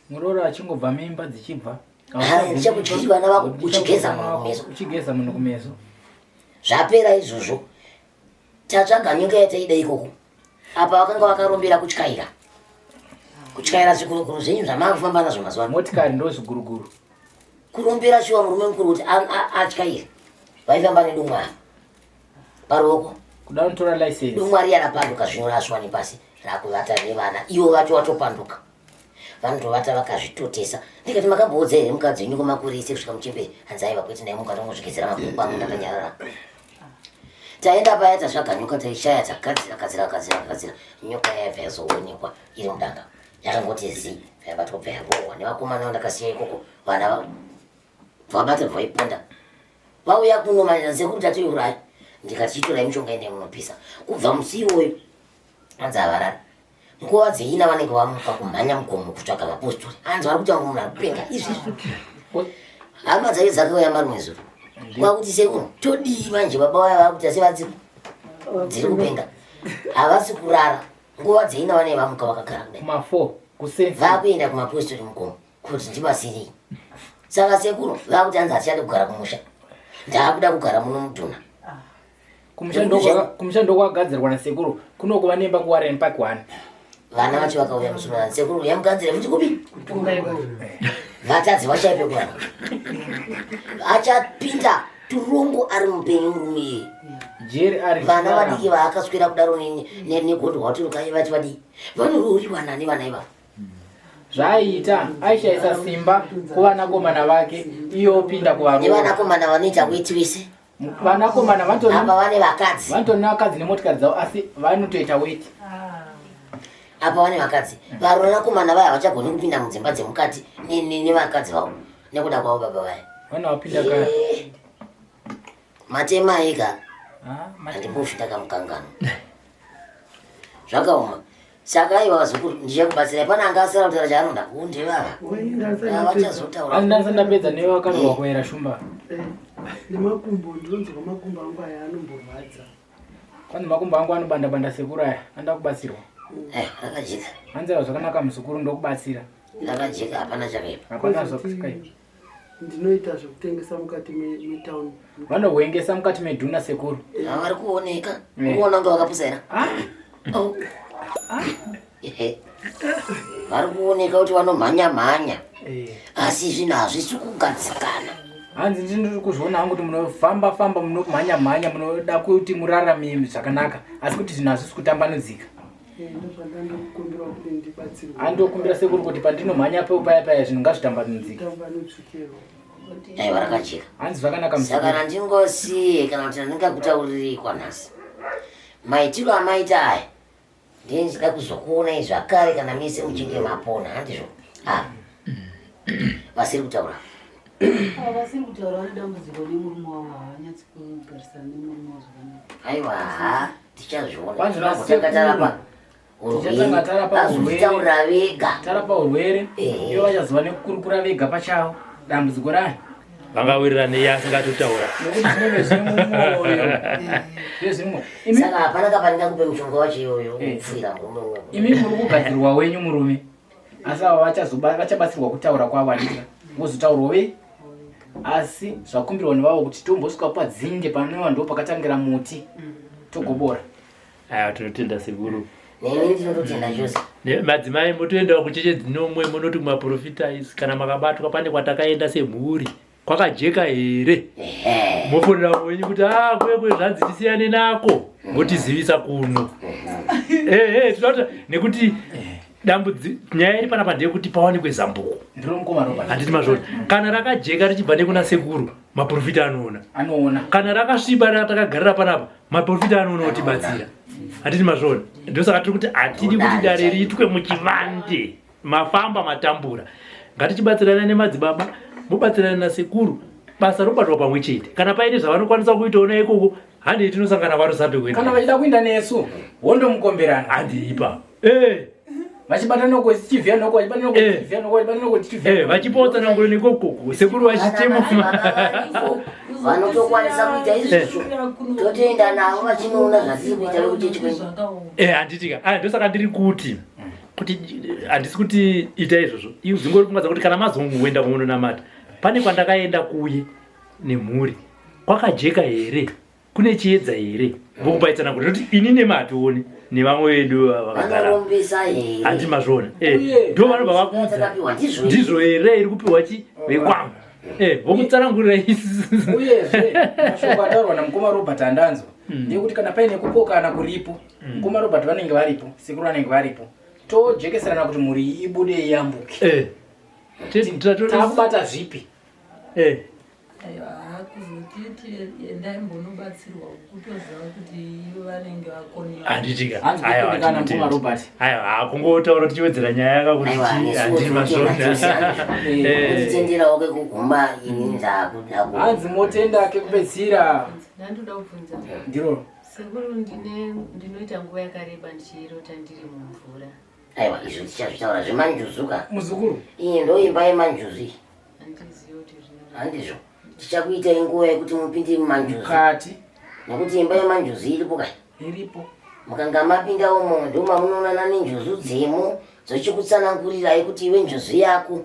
Muroora achingobva mimba dzichibva. Ndichakutyiri vana vako uchigeza munhu kumeso. Uchigeza munhu kumeso. Zvapera izvozvo. Tatsvaga nyika yataida ikoko. Apa vakanga vakarombera kutyaira. Kutyaira zvikurukuru zvenyu zvamakufamba nazvo mazuva ano. Motikari ndo zviguruguru. Kurombera shuwa murume mukuru kuti atyaire. Vaifamba nedumwa paruoko. kuda kutora license Mwari arapanduka zvino raswani pasi rakuvata nevana ivo vacho vatopanduka vanotovata vakazvitotesa ndikati makamboudza here mukadzi wenyu kumakurisi kusvika muchemberi hanzaiva kweti nai mukatongozvikizira mabhuku angu ndakanyarara taenda paya tasvaganyuka taishaya takadzira nyoka yaibva yazoonekwa iri mudanga yakangoti zi yaibatobva yarohwa nevakomana vandakasiya ikoko vana vabata vaiponda vauya kunomanira sekuri tatoiuraya ndikati chitorai mushonga ende munopisa kubva musi iwoyo anzi havarara nguva dzeina vanenge vamuka kumhanya mugomo kutsvaga mapostori anzi vari kuti vangu munhu arikupenga izvizvi hama dzai dzakauya marimwe zuro kwakuti sekuno todii manje baba vaya vakuti asi dziri kupenga havasi kurara nguva dzeina vanenge vamuka vakagara kudai vakuenda kumapostori mugomo kuti ndibasirei saka sekuno vakuti anzi hatichade kugara kumusha ndaakuda kugara muno mudhuna kumushando kwagadzirwa nasekuru kunokuva nemba kuwarren park 1 vana vacho vakauya musunana sekuru yamugadzire futi kupi vatadzi vachaipe kuvana achapinda turungu ari mupenyu murume vana vadiki vaakaswera kudaro negondwa waturukai vati vadii vanorooriwa nani vana ivavo zvaiita aishaisa simba kuvanakomana vake iyo opinda kuvaroa nevanakomana vanoita weti wese vanakomana apa vane vakadzi vanotoni vakadzi nemotikari dzavo asi vanotoita weti apa vane vakadzi vanakomana vaya vachagoni kupinda mudzimba dzemukati nevakadzi vavo nekuda kwavo baba vaya vana vapinda kaya matema ega handimbofita kamukangano zvakaoma saka iva vazukuru ndichakubatsirai pana anga asara kutaura chaanoda undevava vachazotaura andasandapedza nevakarohwa kuera shumba nemakumbo ndinonzwa makumbo angu aya anomborwadza kwanzi makumbo angu anobanda-banda sekuru aya anda kubatsirwa rakajeka hanzira zvakanaka muzukuru ndokubatsira rakajeka hapana chakaipa hapana zvakusikaii ndinoita zvekutengesa mukati metauni vanohwengesa mukati medhuna sekuru vari kuoneka kuona kunge vakapusaira vari kuoneka kuti vanomhanya-mhanya asi zvinhu hazvisi kugadzikana hanzi ndiri kuzviona hangu kuti munofamba-famba munomhanya-mhanya munoda kuti murarame zvakanaka asi kuti zvinhu hazvisi kutambanudzika andokumbira sekuru kuti pandinomhanya paya zvinhu ngazvitambanudzika aiva rakajeka hanzi zvakanaka saka nandingosiye kana kuti ndingakutaurirei kwanhasi maitiro amaita aya ndiye ndichida kuzokuonai zvakare kana mese muchinge mapona handizvo vasiri kutaura vasiri kutaura vane dambudziko nemurume wavo havanyatsi kugarisana nemurume wavo zvakanaka aiwa tichazviona urwere vega tarapa urwere iyo vachazova nekukurukura vega pachavo dambudziko rayo vangawirira neyaasingatotaura nokuti zvinenge zvimwe saka hapana kapanina kupe mushonga wacho iyoyo upfuira murume imi muri kugadzirwa wenyu murume asi ava vachabatsirwa kutaura kwavo adika vozotaurwawe asi zvakumbirwa nevavo kuti tombosvika padzinge panova ndo pakatangira muti togobora aya tinotenda sekuru neni ndinototenda chose madzimai motoendawo kucheche dzinomwe munoti kumaprofitais kana makabatwa pane kwatakaenda semhuri kwakajeka here mofonera wenyu kuti kwekwe zvanzi tisiyane nako motizivisa kuno tinota nekuti nyaya iri panapa ndeyekuti pawanikwe zambuko handiti mazvona kana rakajeka richibva nekuna sekuru maprofita anoona kana rakasviba ratakagarira panapa maprofita anoona kutibatsira handiti mazvona ndosaka tiri kuti hatidi kuti dare riitwe muchivande mafamba matambura ngatichibatsirana nemadzibaba mubatsirana nasekuru basa robatwa pamwe chete kana paine zvavanokwanisa kuitaona ikoko handei tinosangana varosape kuenda kana vachida kuinda nesu wondomukomberana handiipa vachipotsa nanguro nekokoko sekuru vachitema vanotokwanisa kuita izvizvo totoenda navo vachinoona zvatiri kuita vekuchechi kwenyu handitika ndosaka ndiri kuti handisi kuti ita izvozvo ivo dzingori kungadza kuti kana mazongoenda kumunonamata pane kwandakaenda kuye nemhuri kwakajeka here kune chiedza here vokubaitsana kuti noti ini nematoni nevamwe vedu vakagara handi mazvona ndo vanobva vakuudza ndizvo here iri kupiwa chi vekwama vomutsanangurira isi uyezve mashoko ataurwa namukoma Robert Andanzo ndekuti kana paine kupokana kuripo mukoma Robert vanenge varipo sekuru vanenge varipo tojekeserana kuti muri ibude yambuke takubata zvipi kuzotiti endai mbonobatsirwa kutoziva kuti ivo vanenge vakoniwa handitikana mukoma Robert kungotaura tichiwedzera nyaya yakakuti handiri mazvona kutenderawo kekuguma ini ndakuda hanzi motenda kekupedzisira ndandoda kubvunza ndiro sekuru ndinoita nguva yakareba ndichirota ndiri mumvura aiwa izvo tichazvitaura zvemanjuzuka muzukuru iyi ndoimba yemanjuzi handizivi kuti handizvo tichakuita inguva yekuti mupinde mumanjuzi kati nekuti imba yemanjuzi iripo kai iripo mukanga mapinda umo ndomamunoonana nenjuzu dzemo dzochikutsanangurirai kuti iwe njuzu yako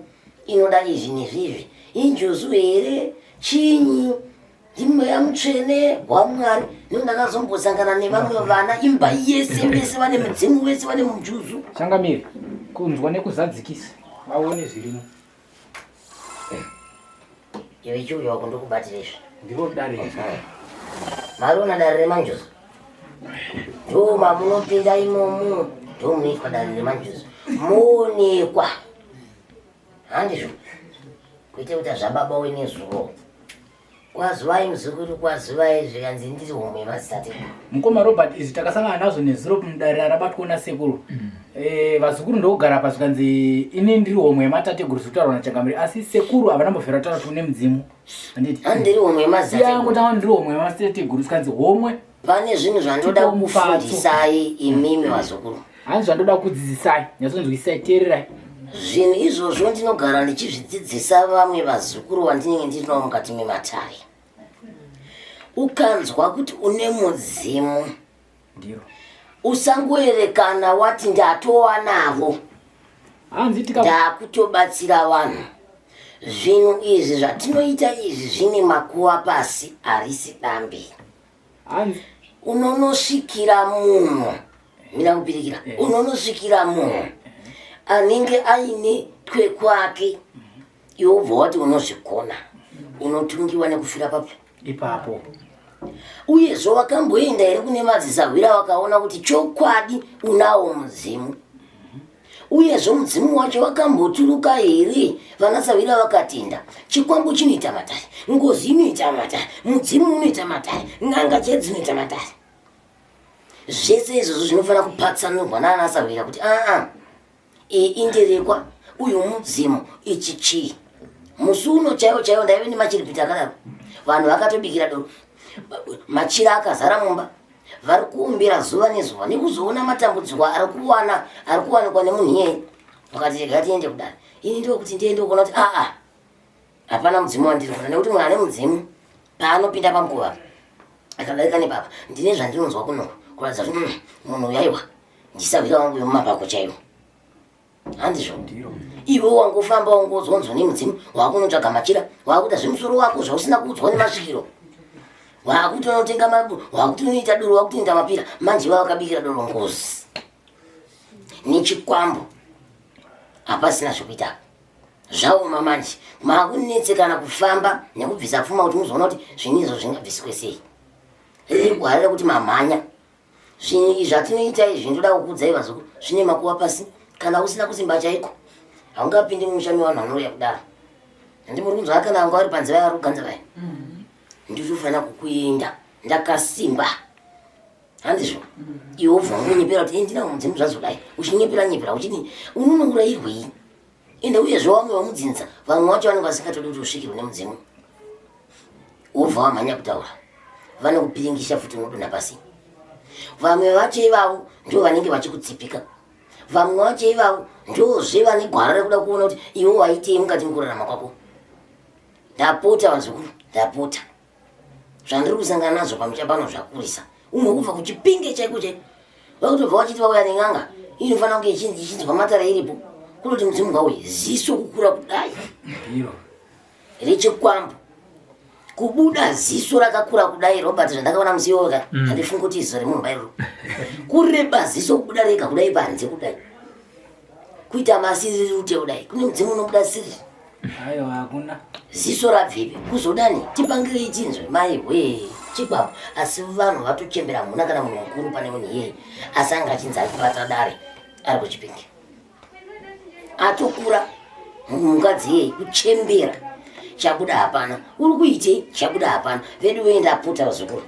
inoda izvi nezvizvi injuzu here chinyi ndimweya mutsvene waMwari ndakazombotsangana nevamwe vana imba yese vese vane mudzimu vese vane munjuzu changamire kunzwa nekuzadzikisa vaone zvirimo iwe chiuya wako ndokubatirezve ndiro dare mariona dare remanjuzu ndo mamunopinda imomo ndo munoitwa dare remanjuzu moonekwa handizvo kuite kuti zvababa we nezuro kwazuvai muzukuru kwazuvai zvikanzi ndiri homwe mazistate mukoma Robert izvi takasangana nazvo nezuro mudare rabatwa nasekuru vazukuru ndokugara pa zvikanzi ini ndiri homwe yematateguru zvitaurwa nachangamire asi sekuru havana mbofera taura kuti une mudzimu handiri homwe yangu tanga ndiri homwe yematateguru zvikanzi homwe pane zvinhu zvandoda kufundisai imimi vazukuru hanzi zvandoda kudzidzisai nyasonzwisai teererai zvinhu izvozvo ndinogara ndichizvidzidzisa vamwe vazukuru vandinenge ndinavo mukati mematare ukanzwa kuti une mudzimu ndiro usangoerekana wati ndatova navo ndakutobatsira vanhu zvinhu izvi zvatinoita izvi zvine makuva pasi harisi dambi unonosvikira munhu mira kupirikira unonosvikira munhu anenge aine twe kwake iwe ubva wati unozvikona unotungiwa nekufira papo ipapo uyezvo wakamboenda here kune madzisarwira wakaona kuti chokwadi unawo mudzimu uyezvo mudzimu wacho wakamboturuka here vanasarwira vakatenda chikwambo chinoita matare ngozi inoita matare mudzimu unoita matare n'anga chedu dzinoita matare zvese izvozvo zvinofanira kupatsanurwa naanasarwira kuti inderekwa uyu mudzimu ichi chii musi uno chaiwo chaiwo ndaive nemachiripiti akadaro vanhu vakatobikira doro machira akazara mumba vari kuumbira zuva nezuva nekuzoona matambudziko ari kuwanikwa nemunhu iyeye wakati rega tiende kudaro ini ndokuti ndiende kuona kuti hapana mudzimu wandiri kuona nekuti munhu ane mudzimu paanopinda pamukova akadarika nepapa ndine zvandinonzwa kuno kuratidza kuti munhu uyaiwa ndisarwira wangu yomumapako chaiwo handizvo iwe wangofamba wangozonzwa nemudzimu wakunotsvaga machira wakuita zvemusoro wako zvausina kuudzwa nemasvikiro wakutonotenga mabu wakutonoita doro wakutoenda mapira manje vakabikira doro ngozi nechikwambo hapasina zvekuita zvaoma manje makunetsekana kufamba nekubvisa pfuma kuti muzoona kuti zvinhu izvo zvingabviswe sei riri kuharira kuti mamhanya zvinhu izvi zvatinoita izvi ndoda kukudzai vazukuru zvine makuva pasi kana usina kusimba chaiko haungapindi mumushami wanhu vanouya kudaro handimuri kunzwa kana anga vari panze vaya ruganza vaya nditofanira kukuenda ndakasimba handizvo iwe ubva unonyepera kuti ndinawo mudzimu zvazodai uchinyepera uchidini unonongurairwei ende uyezvo vamwe vamudzinza vamwe vacho vanenge vasingatodi kuti usvikirwe nemudzimu ubva wamhanya kutaura vane kupiringisha futi unodonha pasi vamwe vacho ivavo ndo vanenge vachikutsipika vamwe vacho ivavo ndozve vane gwara rekuda kuona kuti iwe waitei mukati mukurarama kwako ndapota vazukuru ndapota zvandiri kusangana nazvo pamuchapano zvakurisa umwe kubva kuchipinge chaiko chaiko vakutobva vachiti vauya nen'anga inofanira kunge ichinzwa matara iripo kunoti mudzimu ngauye ziso kukura kudai rechikwambo kubuda ziso rakakura kudai Robert zvandakaona musi iwoka handifungi kuti iziso remunhu bairo kureba ziso kubuda rega kudai panze kudai kuita masiriri ute kudai kune mudzimu unobuda siriri Hayo hakuna. Ziso rabvipi kuzodani tipangire ichinzwe mai we chikwapo asi vanhu vatochembera muna kana munhu mukuru pane munhu iyeye asanga achinzi akubata dare ari kuchipingi atokura mukadzi iyeye kuchembera chabuda hapana uri kuitei chabuda hapana vedu voenda apota vazukuru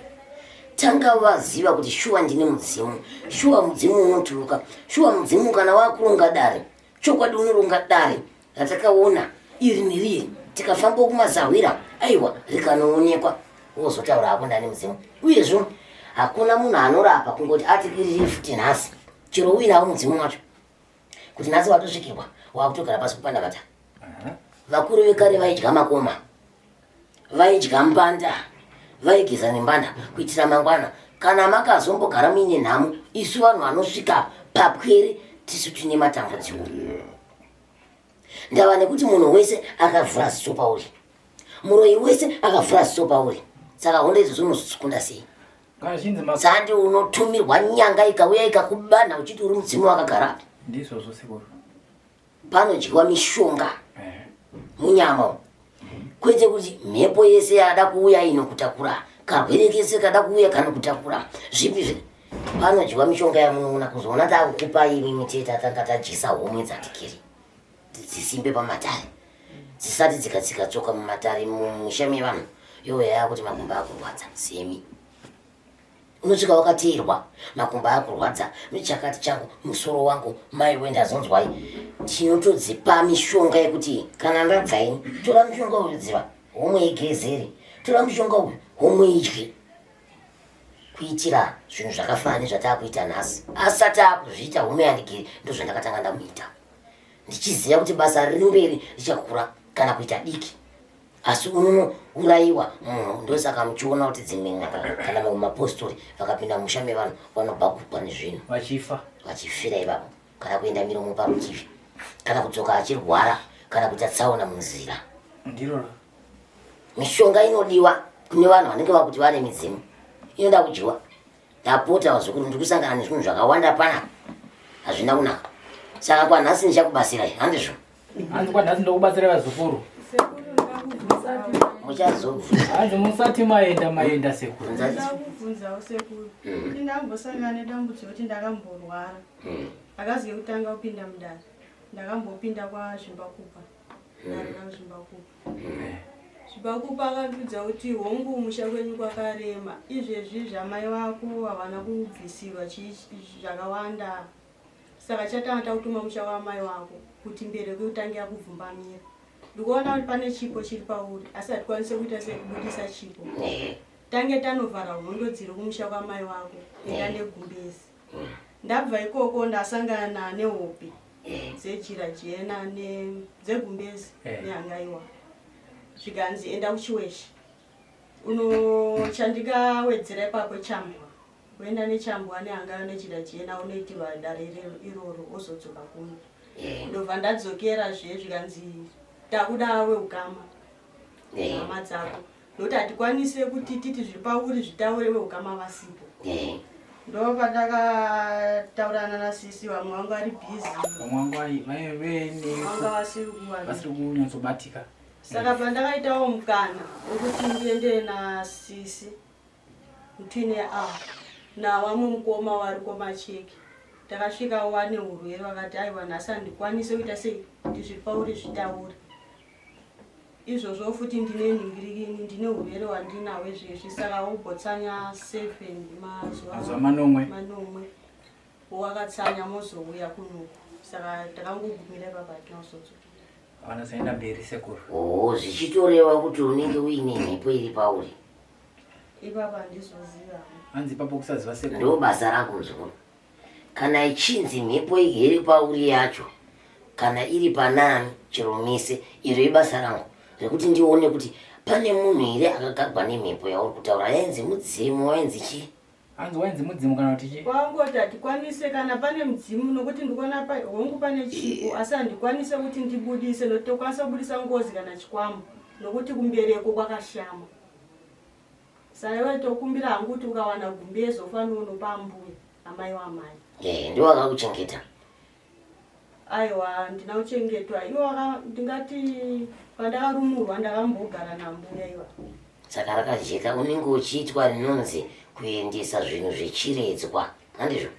tanga vaziva kuti shuwa ndine mudzimu shuwa mudzimu unotuluka shuwa mudzimu kana wakuronga dare chokwadi unoronga dare ratakaona iri neriri tikafamba kumazawira aiwa rikanoonekwa wozotaura hako ndani mudzimu uyezvo hakuna munhu anorapa kungoti atikiriri futi nhasi chero uinawo mudzimu wacho kuti nhasi watosvikirwa wakutogara pasi kupanda mata vakuru vekare vaidya makoma vaidya mbanda vaigeza nembanda kuitira mangwana kana makazombogara muine nhamo isu vanhu vanosvika papwere tisu tine matambudziko ndava nekuti munhu wese akavhura ziso pauri muroyi wese akavhura ziso pauri saka hondo izvo zvinozvikunda sei sandi unotumirwa nyanga ikauya ikakubana uchiti uri mudzimu wakagara ndizvozvo sekuru panodyiwa mishonga munyama kwete kuti mhepo yese yada kuuya inokutakura karwere kese kada kuuya kanokutakura zvipi zviri panodyiwa mishonga yamunoona kuzoona takukupa imi miteta tanga tajisa homwe dzatikiri dzisimbe pamatare dzisati dzikatsika tsoka mumatare mumisha mevanhu yoyaya kuti makumba akurwadza semi unosvika wakateerwa makumba akurwadza michakati changu musoro wangu mai wendazonzwai tinotodzipa mishonga yekuti kana ndabvaini tora mushonga uyu dziva homwe igezere tora mushonga uyu homwe idye kuitira zvinhu zvakafanana nezvataakuita nhasi asati akuzviita homwe yandigiri ndozvandakatanga ndamuita ndichiziva kuti basa riri mberi richakura kana kuita diki asi unourayiwa munhu ndosaka muchiona kuti dzimwe nyaka kana mamwe mapostori vakapinda musha mevanhu vanobhagurwa nezvinhu vachifira ipapo kana kuenda miromo parutivi kana kudzoka achirwara kana kuita tsaona munzira ndiro mishonga inodiwa kune vanhu vanenge vakuti vane midzimu inoda kudyiwa ndapota vazukuru ndikusangana nezvinhu zvakawanda panapa hazvina kunaka saka kwanhasi ndichakubasirai handizvo hanzi kwanhasi ndokubatsirai vazukuru muchazobvunza musati maenda sekuru ndakubvunzawo sekuru ndingambosangana nedambudziko kuti ndakamborwara akaziye kutanga kupinda mudare ndakambopinda kwazvimbakupa ndarina zvimbakupa zvimbakupa akatudza kuti hongu musha kwenyu kwakarema izvezvi zvamai vako havana kubvisirwa zvakawanda saka chatanga takutuma musha wamai wako kuti mbere kweutangira kubvumbamira ndikuona kuti pane chipo chiri pauri asi hatikwanise kuita sekubudisa chipo tange tanovhara hondo dziri kumusha kwamai wako enda negumbezi ndabva ikoko ndasangana nehope dzejira jena dzegumbezi nehangaiwa zvikanzi enda kuchiweshi chandikawedzera ipapo chambwa kuenda nechambwa nehangaiwa nejira jena unoitirwa dare iroro ozodzoka kuno ndobva ndadzokera zvikanzi takuda weukama hama dzako nokuti hatikwanise kuti titi zviri pauri zvitaure weukama vasipo ndo pandakataurana nasisi vamwe vangu vari bhizi vanga vasiri kunyatsobatika saka pandakaitawo mukana wekuti ndiende nasisi mutwine navamwe mukoma vari komacheki takasvika wane urwere vakati aiwa nhasi handikwanise kuita sei kuti zviri pauri zvitaure izvozvo futi ndine ningirikini ndine urwere hwandinawo izvezvi saka wobotsanya 7 mazuva manomwe wakatsanya mozouya kunuku saka takangogumira ipapa tinausodzoka vanazoenda mberi sekuru zvichitoreva kuti unenge uine mhepo iri pauri ipapa handizoziva hanzi ipapo kusaziva sekuru ndo basa rangu muzukuru kana ichinzi mhepo iri pauri yacho kana iri panani chero mise iro ibasa rangu rekuti ndione kuti pane munhu here akagagwa nemhepo yauri kutaura yainzi mudzimu wainzi chii hanzi wainzi mudzimu kana kuti chii kwangoti hatikwanise kana pane mudzimu nokuti ndikuona hongu pane chipo asi handikwanise kuti ndibudise nokuti tokwanisa kubudisa ngozi kana chikwama nokuti kumbereko kwakashama saka iwe tokumbira hangu kuti ukawana gumbezo ufanira unopambuya amai wamai ndiwo akakuchengeta aiwa ndinauchengetwa iwo ndingati pandakarumurwa ndakambogara nambuya iwa. Saka rakajeka unenge uchiitwa rinonzi kuendesa zvinhu zvechiredzwa handizvo?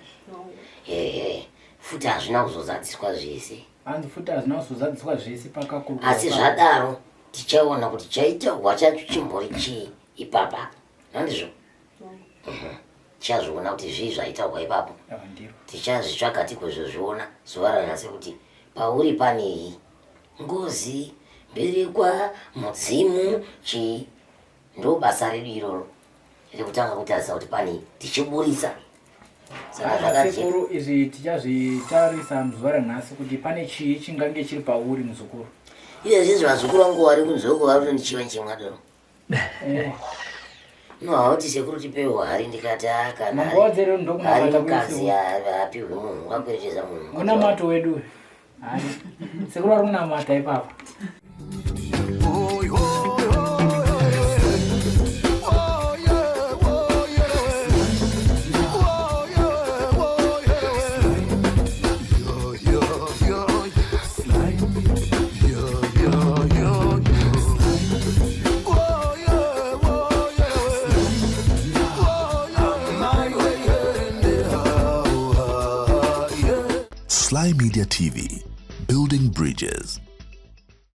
Futi hazvina kuzozadziswa zvese. Hanzi futi hazvina kuzozadziswa zvese pakakurwa. Asi zvadaro tichaona kuti chaitirwa chacho chimbori chii ipapa handizvo? Tichazviona kuti zvii zvaitarwa ipapo. Tichazvitsvaga tikuzozviona zuva ranhasi kuti pauri panei ngozi berekwa mudzimu chii. Ndo basa redu iroro rekutanga kutarisa kuti pani tichiburisa. Saka sekuru izvi tichazvitarisa muzuva ranhasi kuti pane chii chingange chiri pauri muzukuru. Izvezvi vazukuru vangu vari kunzoko vari kutonichiva chimwadoro. No hauti sekuru tipewo hari ndikati kana hari mukadzi apihwe munhu wakweretedza munhu. Kuna mato wedu. Hai. Sekuru ari kunamata ipapa. Sly Media TV, building bridges.